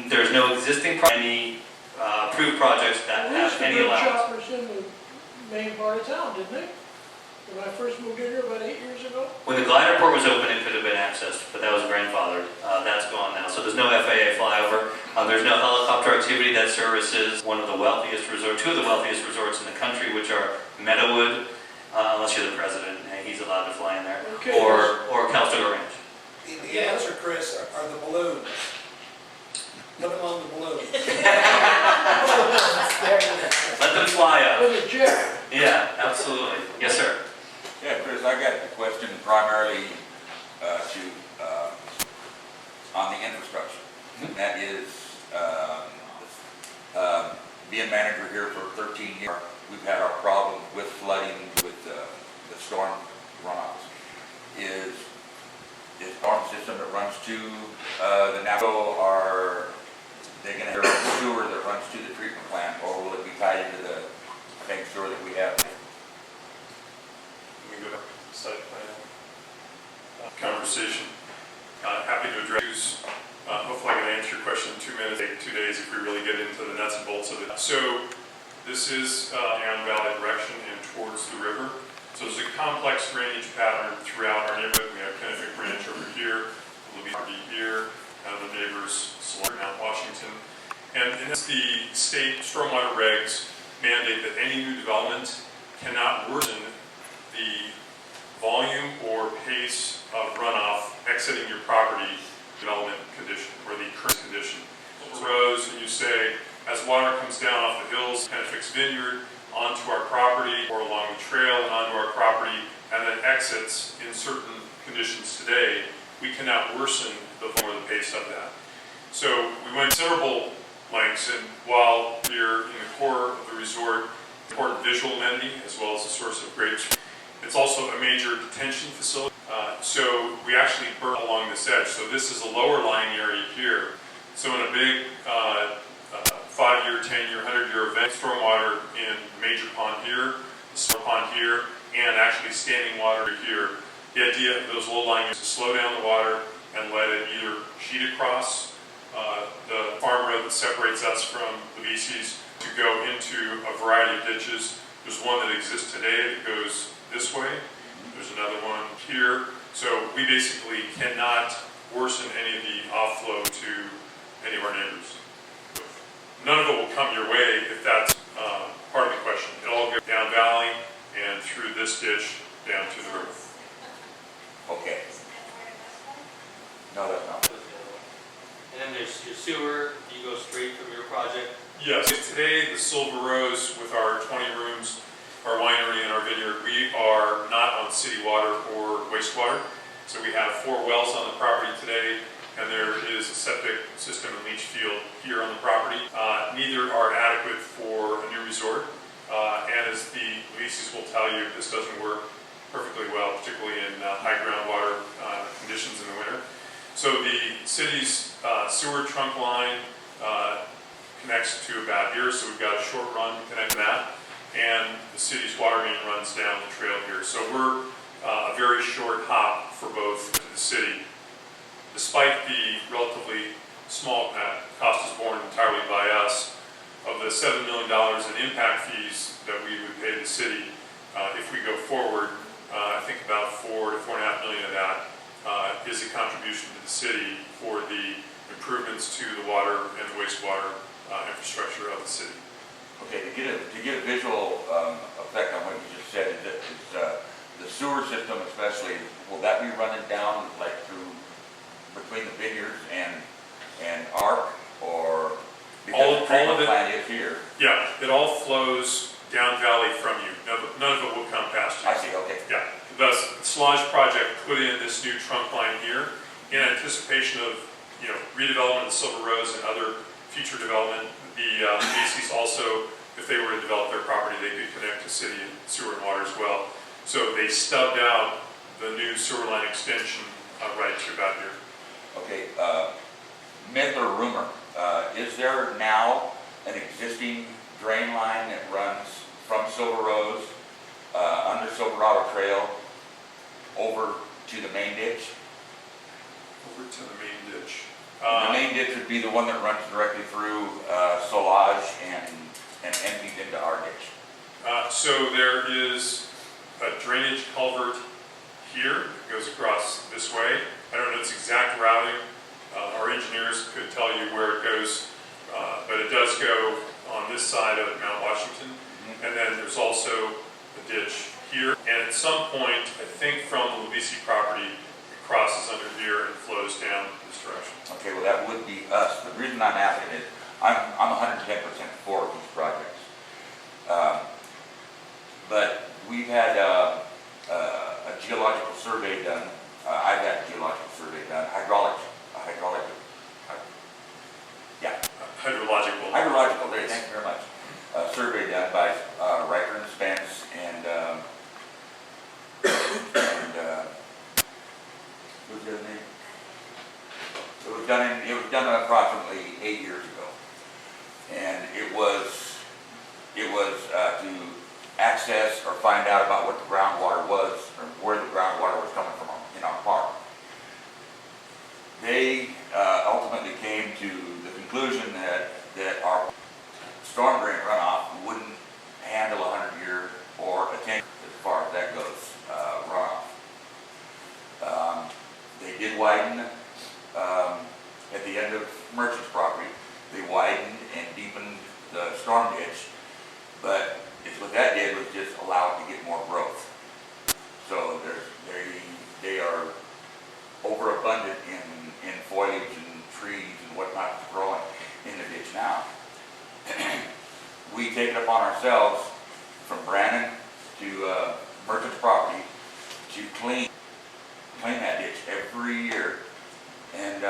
There's no existing, any approved projects that have any allowance. Choppers in the main part of town, didn't they? When I first moved in here about 8 years ago. When the glider port was open, it could have been accessed, but that was grandfathered. That's gone now. So there's no FAA flyover. There's no helicopter activity that services one of the wealthiest resorts, 2 of the wealthiest resorts in the country, which are Meadowood, unless you're the president, and he's allowed to fly in there, Okay. or Calistoga Ranch. The answer, Chris, are the balloons. Put them on the balloon. Let them fly up. With a jet. Yeah, absolutely. Yes, sir. Yeah, Chris, I got a question primarily on the infrastructure. Mhm. That is, being manager here for 13 years, we've had our problem with flooding, with the storm runoffs. Is the storm system that runs to the Napa, are they going to have a sewer that runs to the treatment plant, or will it be tied into the same sewer that we have? We go to site plan conversation. Happy to address. Hopefully I can answer your question in 2 minutes, take 2 days if we really get into the nuts and bolts of it. So this is down Valley direction and towards the river. So there's a complex drainage pattern throughout our neighborhood. We have Kennefic Ranch over here, Louisiana here, the neighbors, Mount Washington. And it's the state stormwater regs mandate that any new development cannot worsen the volume or pace of runoff exiting your property development condition or the current condition. Rows, and you say, as water comes down off the hills, Kennefic's Vineyard, onto our property or along the trail and onto our property, and then exits in certain conditions today, we cannot worsen the volume or the pace of that. So we went considerable lengths, and while here in the core of the resort, important visual amenity as well as a source of great. It's also a major detention facility. So we actually burn along this edge. So this is a lower lying area here. So in a big 5-year, 10-year, 100-year event, stormwater in major pond here, small pond here, and actually standing water here. The idea of those low-lying is to slow down the water and let it either sheet across the farm road that separates us from the VCs to go into a variety of ditches. There's one that exists today that goes this way. There's another one here. So we basically cannot worsen any of the offlow to any of our neighbors. None of it will come your way if that's part of the question. It all goes down valley and through this ditch down to the river. Okay. No, that's not. And then there's your sewer. You go straight from your project. Yes. Today, the Silver Rose with our 20 rooms, our winery and our vineyard, we are not on city water or wastewater. So we have 4 wells on the property today, and there is a septic system and leach field here on the property. Neither are adequate for a new resort. And as the leases will tell you, this doesn't work perfectly well, particularly in high groundwater conditions in the winter. So the city's sewer trunk line connects to about here, so we've got a short run to connect to that. and the city's water main runs down the trail here. So we're a very short hop for both to the city. Despite the relatively small cost is borne entirely by us, of the $7 million in impact fees that we would pay the city, if we go forward, I think about $4 to $4.5 million of that is a contribution to the city for the improvements to the water and wastewater infrastructure of the city. Okay, to get a visual effect on what you just said, the sewer system especially, will that be running down like through between the vineyards and ARC, or because the treatment plant is here? Yeah, it all flows down valley from you. None of it will come past you. I see, okay. Yeah, the sludge project put in this new trunk line here in anticipation of, redevelopment of Silver Rose and other future development. The BCs also, if they were to develop their property, they could connect to city and sewer and water as well. So they stubbed out the new sewer line extension right to about here. Okay, myth or rumor, is there now an existing drain line that runs from Silver Rose, under Silverado Trail, over to the main ditch? Over to the main ditch. The main ditch would be the one that runs directly through Solage and empties into our ditch. So there is a drainage culvert here, that goes across this way. I don't know its exact routing. Our engineers could tell you where it goes, but it does go on this side of Mount Washington. And then there's also a ditch here. And at some point, I think from the Luisi property, it crosses under here and flows down this direction. Okay, well that would be us. The reason I'm asking is, I'm 110% for these projects. But we've had a geological survey done. I've had a geological survey done. Hydrological, thank you very much. Survey done by Riker and Spence and who's the other name? It was done approximately 8 years ago, and it was to access or find out about what the groundwater was, or where the groundwater was coming from in our park. They ultimately came to the conclusion that our storm drain runoff wouldn't handle a 100-year or a 10, as far as that goes, runoff. They did widen at the end of Merchant's property. They widened and deepened the storm ditch, but what that did was just allow it to get more growth. So they are overabundant in foliage and trees and whatnot growing in the ditch now. We take it upon ourselves from Brannon to Merchant's property to clean that ditch every year, and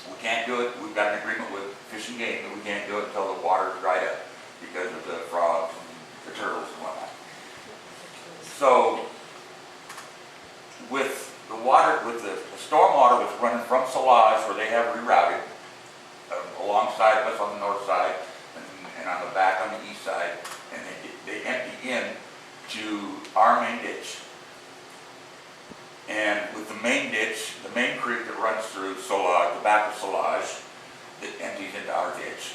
we can't do it. We've got an agreement with Fish and Game that we can't do it until the water's dried up because of the frogs and the turtles and whatnot. So with the water, with the storm water that's running from Solage, where they have rerouted alongside of us on the north side and on the back on the east side, and they empty in to our main ditch. And with the main ditch, the main creek that runs through Solage, the back of Solage, that empties into our ditch.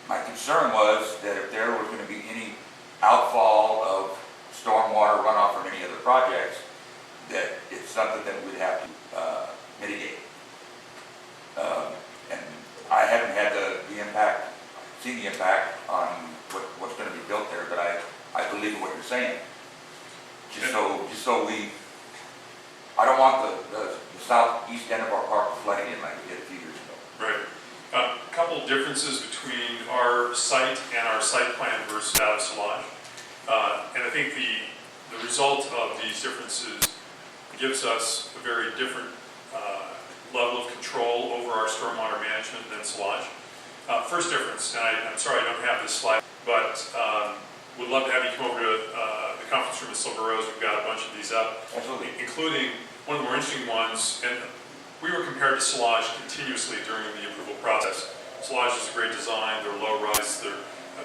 My concern was that if there was going to be any outfall of stormwater runoff from any other projects, that it's something that we'd have to mitigate. And I haven't had seen the impact on what's going to be built there, but I believe in what you're saying. Just so I don't want the southeast end of our park flooding in like we did a few years ago. Right. A couple differences between our site and our site plan versus that of Solage. And I think the result of these differences gives us a very different level of control over our stormwater management than Solage. First difference, and I'm sorry I don't have this slide, but would love to have you come over to the conference room at Silver Rose. We've got a bunch of these up. Absolutely. Including one of the more interesting ones, and we were compared to Solage continuously during the approval process. Solage is a great design, they're low rise, they're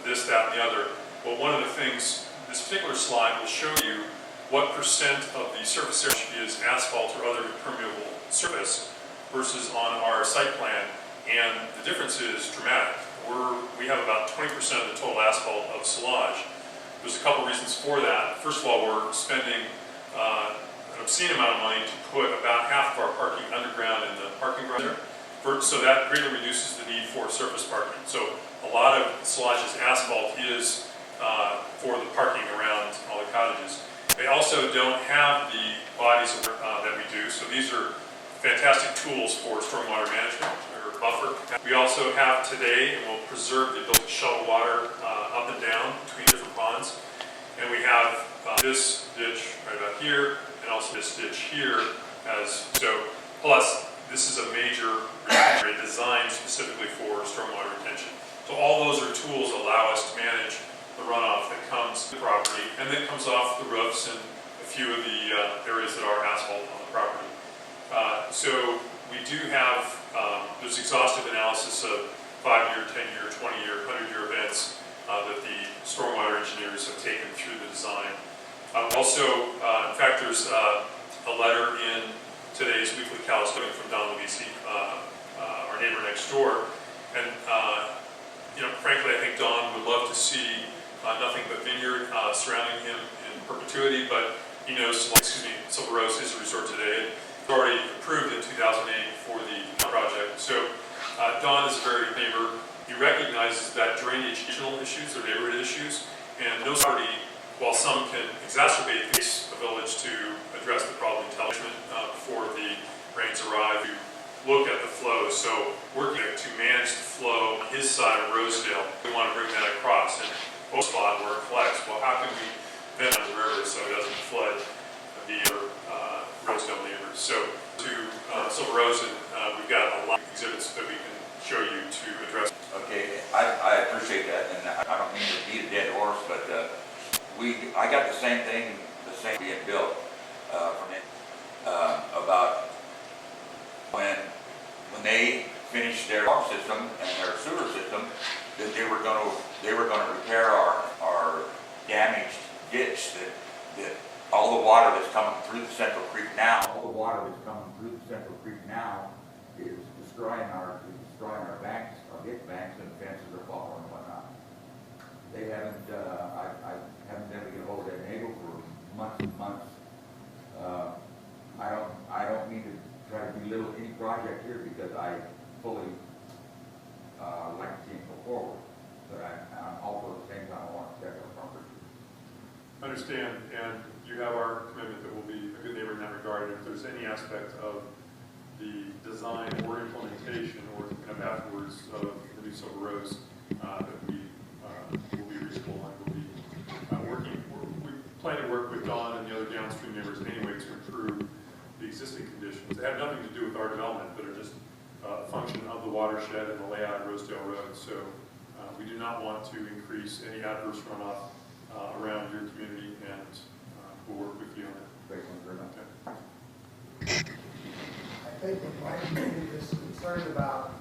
this, that, and the other. But one of the things, this particular slide will show you what percent of the surface area is asphalt or other impermeable surface versus on our site plan, and the difference is dramatic. We have about 20% of the total asphalt of silage. There's a couple reasons for that. First of all, we're spending an obscene amount of money to put about half of our parking underground in the parking garage there. So that greatly reduces the need for surface parking. So a lot of silage's asphalt is for the parking around all the cottages. They also don't have the bodies that we do. So these are fantastic tools for stormwater management or buffer. We also have today, and we'll preserve the ability to shuttle water up and down between different ponds. And we have this ditch right about here, and also this ditch here plus this is a major retention designed specifically for stormwater retention. So all those are tools that allow us to manage the runoff that comes to the property and then comes off the roofs and a few of the areas that are asphalt on the property. So we do have, there's exhaustive analysis of 5-year, 10-year, 20-year, 100-year events that the stormwater engineers have taken through the design. In fact, there's a letter in today's weekly Calistoga from Don Luisi, our neighbor next door. And, frankly, I think Don would love to see nothing but vineyard surrounding him in perpetuity, but he knows, Silver Rose is a resort today. It's already approved in 2008 for the project. So Don is a very good neighbor. He recognizes that drainage issues are neighborhood issues, and no property, while some can exacerbate the village to address the problem intelligently before the rains arrive, you look at the flow. So working to manage the flow on his side of Rosedale, we want to bring that across. And most spot where it collects, well, how can we vent on the river so it doesn't flood the Rosedale neighbors? So to Silver Rose, we've got a lot of exhibits that we can show you to address. Okay, I appreciate that, and I don't mean to beat a dead horse, but I got the same thing, being built from it about when they finished their water system and their sewer system, that they were going to repair our damaged ditch. That all the water that's coming through the Central Creek now, is destroying our banks, our ditch banks, and fences are falling and whatnot. They haven't. I haven't been able to get hold of that neighbor for months and months. I don't mean to try to belittle any project here because I fully like to see it go forward, but I'm also at the same time I want to protect our property. Understand, and you have our commitment that we'll be a good neighbor in that regard. If there's any aspect of the design or implementation or afterwards of the new Silver Rose that we will be reasonable and will be working. We plan to work with Don and the other downstream neighbors anyway to improve the existing conditions. They have nothing to do with our development, but are just a function of the watershed and the layout of Rosedale Road. So we do not want to increase any adverse runoff around your community, and we'll work with you on that. Great, thank you very much. Okay. I think what my community is concerned about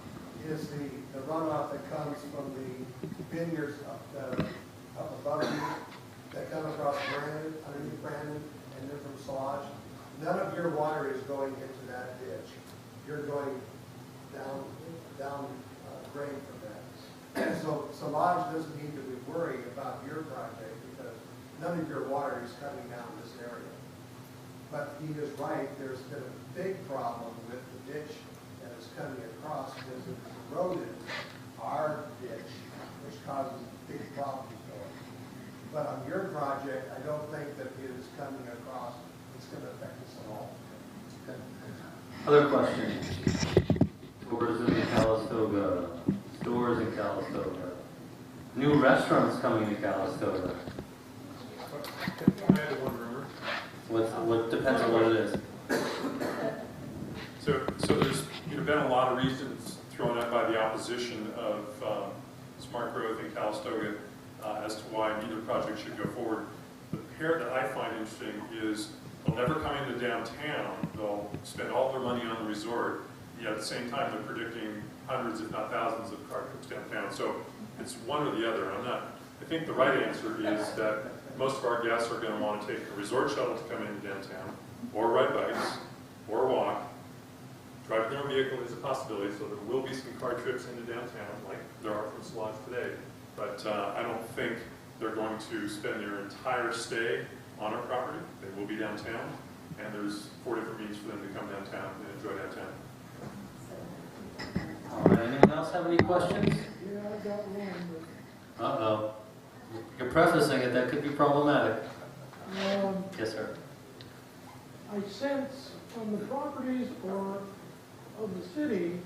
is the runoff that comes from the vineyards up above you that come across Brandon, underneath Brandon, and then from Silage. None of your water is going into that ditch. You're going down drain from that. So Silage doesn't need to be worried about your project because none of your water is coming down this area. But he is right, there's been a big problem with the ditch that is coming across because it's eroded our ditch, which causes big problems going. But on your project, I don't think that it is coming across, it's going to affect us at all. Other questions? Stores in Calistoga, stores in Calistoga, new restaurants coming to Calistoga. I had one rumor. What depends on what it is. So there's been a lot of reasons thrown out by the opposition of smart growth in Calistoga as to why neither project should go forward. The pair that I find interesting is they'll never come into downtown. They'll spend all their money on the resort. Yet at the same time, they're predicting hundreds, if not thousands, of car trips downtown. So it's one or the other. I think the right answer is that most of our guests are going to want to take a resort shuttle to come into downtown, or ride bikes, or walk. Driving their own vehicle is a possibility, so there will be some car trips into downtown, like there are from Solage today. But I don't think they're going to spend their entire stay on our property. They will be downtown, and there's 4 different means for them to come downtown and enjoy downtown. All right, anyone else have any questions? Yeah, I got one, Uh-oh. You're prefacing it, that could be problematic. but, Yes, sir. I sense on the properties or of the city,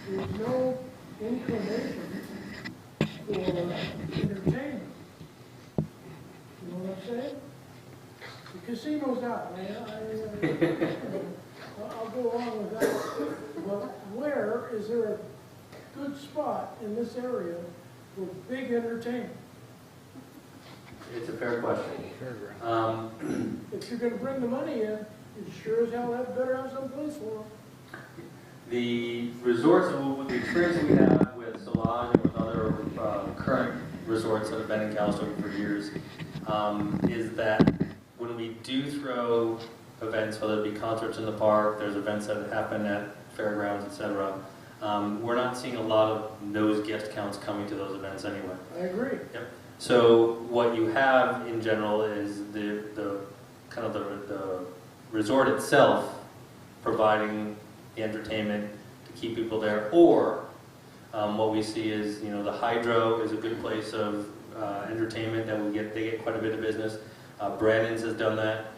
there's no inclination for entertainment. You know what I'm saying? The casino's out, I'll go along with that. But where is there a good spot in this area for big entertainment? It's a fair question. If you're gonna bring the money in, you sure as hell better have some place for them. The resorts, the experience that we have with Solage and with other current resorts that have been in Calistoga for years, is that when we do throw events, whether it be concerts in the park, there's events that happen at fairgrounds, etc., we're not seeing a lot of those guest counts coming to those events anyway. I agree. Yep. So what you have in general is the kind of the resort itself providing the entertainment to keep people there, or what we see is, you know, the Hydro is a good place of entertainment that they get quite a bit of business. Brandon's has done that.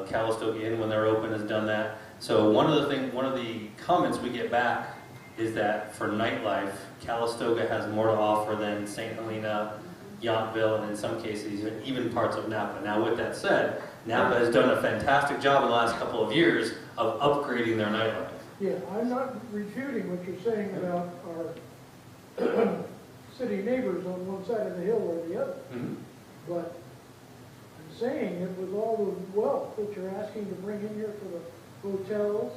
Calistoga Inn, when they're open, has done that. So one of the comments we get back is that for nightlife, Calistoga has more to offer than St. Helena, Yountville, and in some cases even parts of Napa. Now, with that said, Napa has done a fantastic job in the last couple of years of upgrading their nightlife. Yeah, I'm not refuting what you're saying about our city neighbors on one side of the hill or the other. Mm-hmm. But I'm saying that with all the wealth that you're asking to bring in here for the hotels,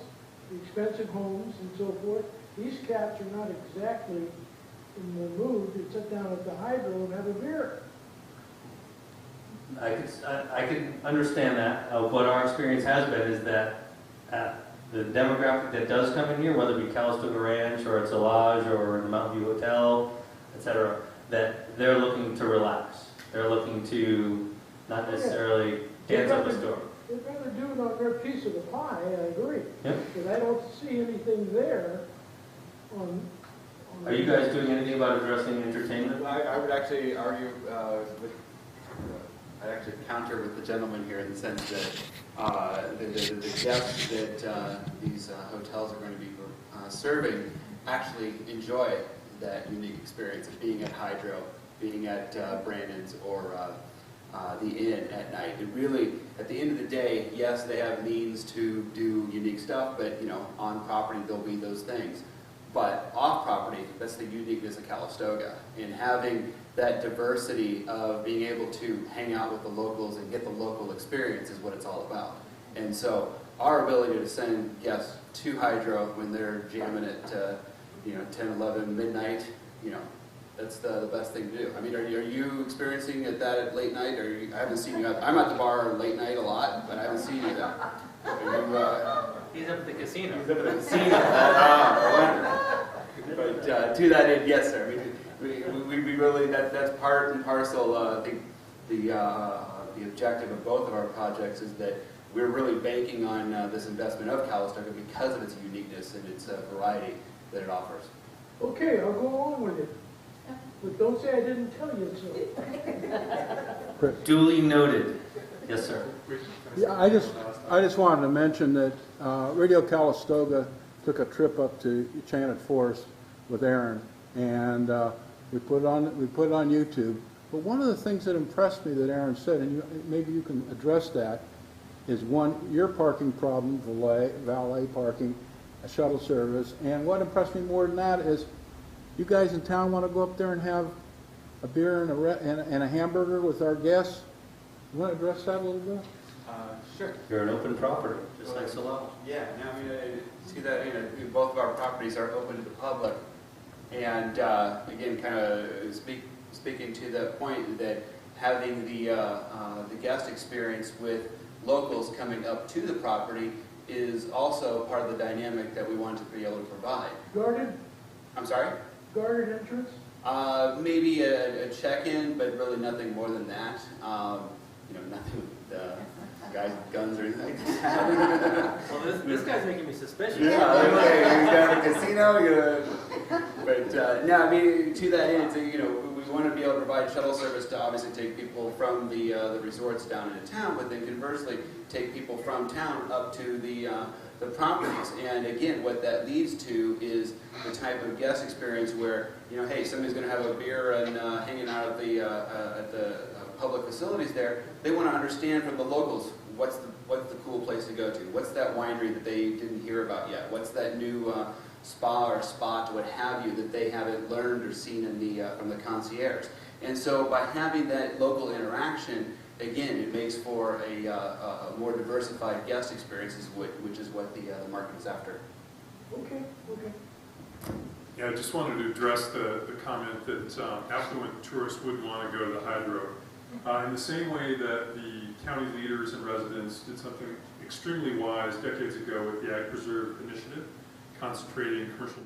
the expensive homes and so forth, these cats are not exactly in the mood to sit down at the Hydro and have a beer. I could understand that. What our experience has been is that the demographic that does come in here, whether it be Calistoga Ranch or it's a lodge or the Mountain View Hotel, etc., that they're looking to relax. They're looking to not necessarily dance up a storm. They'd rather do it on their piece of the pie, I agree. Yep. But I don't see anything there on Are you guys doing anything about addressing entertainment? I would actually argue I'd actually counter with the gentleman here in the sense that the guests that these hotels are going to be serving actually enjoy that unique experience of being at Hydro, being at Brandon's or the Inn at night. It really, at the end of the day, yes, they have means to do unique stuff, but you know, on property there'll be those things. But off property, that's the uniqueness of Calistoga. And having that diversity of being able to hang out with the locals and get the local experience is what it's all about. And so our ability to send guests to Hydro when they're jamming at 10, 11, midnight, that's the best thing to do. I mean, are you experiencing that at late night? I haven't seen you. I'm at the bar late night a lot, but I haven't seen you there. He's up at the casino. He's up at the casino. But to that end, yes, sir. I mean, we really, that's part and parcel. I think the objective of both of our projects is that we're really banking on this investment of Calistoga because of its uniqueness and its variety that it offers. Okay, I'll go along with it. But don't say I didn't tell you so. Duly noted. Yes, sir. Yeah, I just wanted to mention that Radio Calistoga took a trip up to Enchanted Forest with Aaron, and we put it on YouTube. But one of the things that impressed me that Aaron said, and maybe you can address that, is one, your parking problem, valet parking, a shuttle service, and what impressed me more than that is you guys in town want to go up there and have a beer and a hamburger with our guests. You want to address that a little bit? Sure. You're an open property, just like Solage. Yeah, no, I mean, I see that, both of our properties are open to the public. And again, kind of speaking to that point that having the guest experience with locals coming up to the property is also part of the dynamic that we want to be able to provide. Guarded, I'm sorry? guarded entrance? Maybe a check-in, but really nothing more than that. Nothing with guys with guns or anything like that. Well, this guy's making me suspicious. Yeah, we got a casino. But no, I mean, to that end, we want to be able to provide shuttle service to obviously take people from the resorts down into town, but then conversely take people from town up to the properties. And again, what that leads to is the type of guest experience where, hey, somebody's going to have a beer and hanging out at the public facilities there. They want to understand from the locals what's the cool place to go to. What's that winery that they didn't hear about yet? What's that new spa or spot, what have you, that they haven't learned or seen from the concierge. And so by having that local interaction, again, it makes for a more diversified guest experience, which is what the market is after. Okay. Yeah, I just wanted to address the comment that affluent tourists would want to go to the hydro. In the same way that the county leaders and residents did something extremely wise decades ago with the Ag Preserve Initiative, concentrating commercial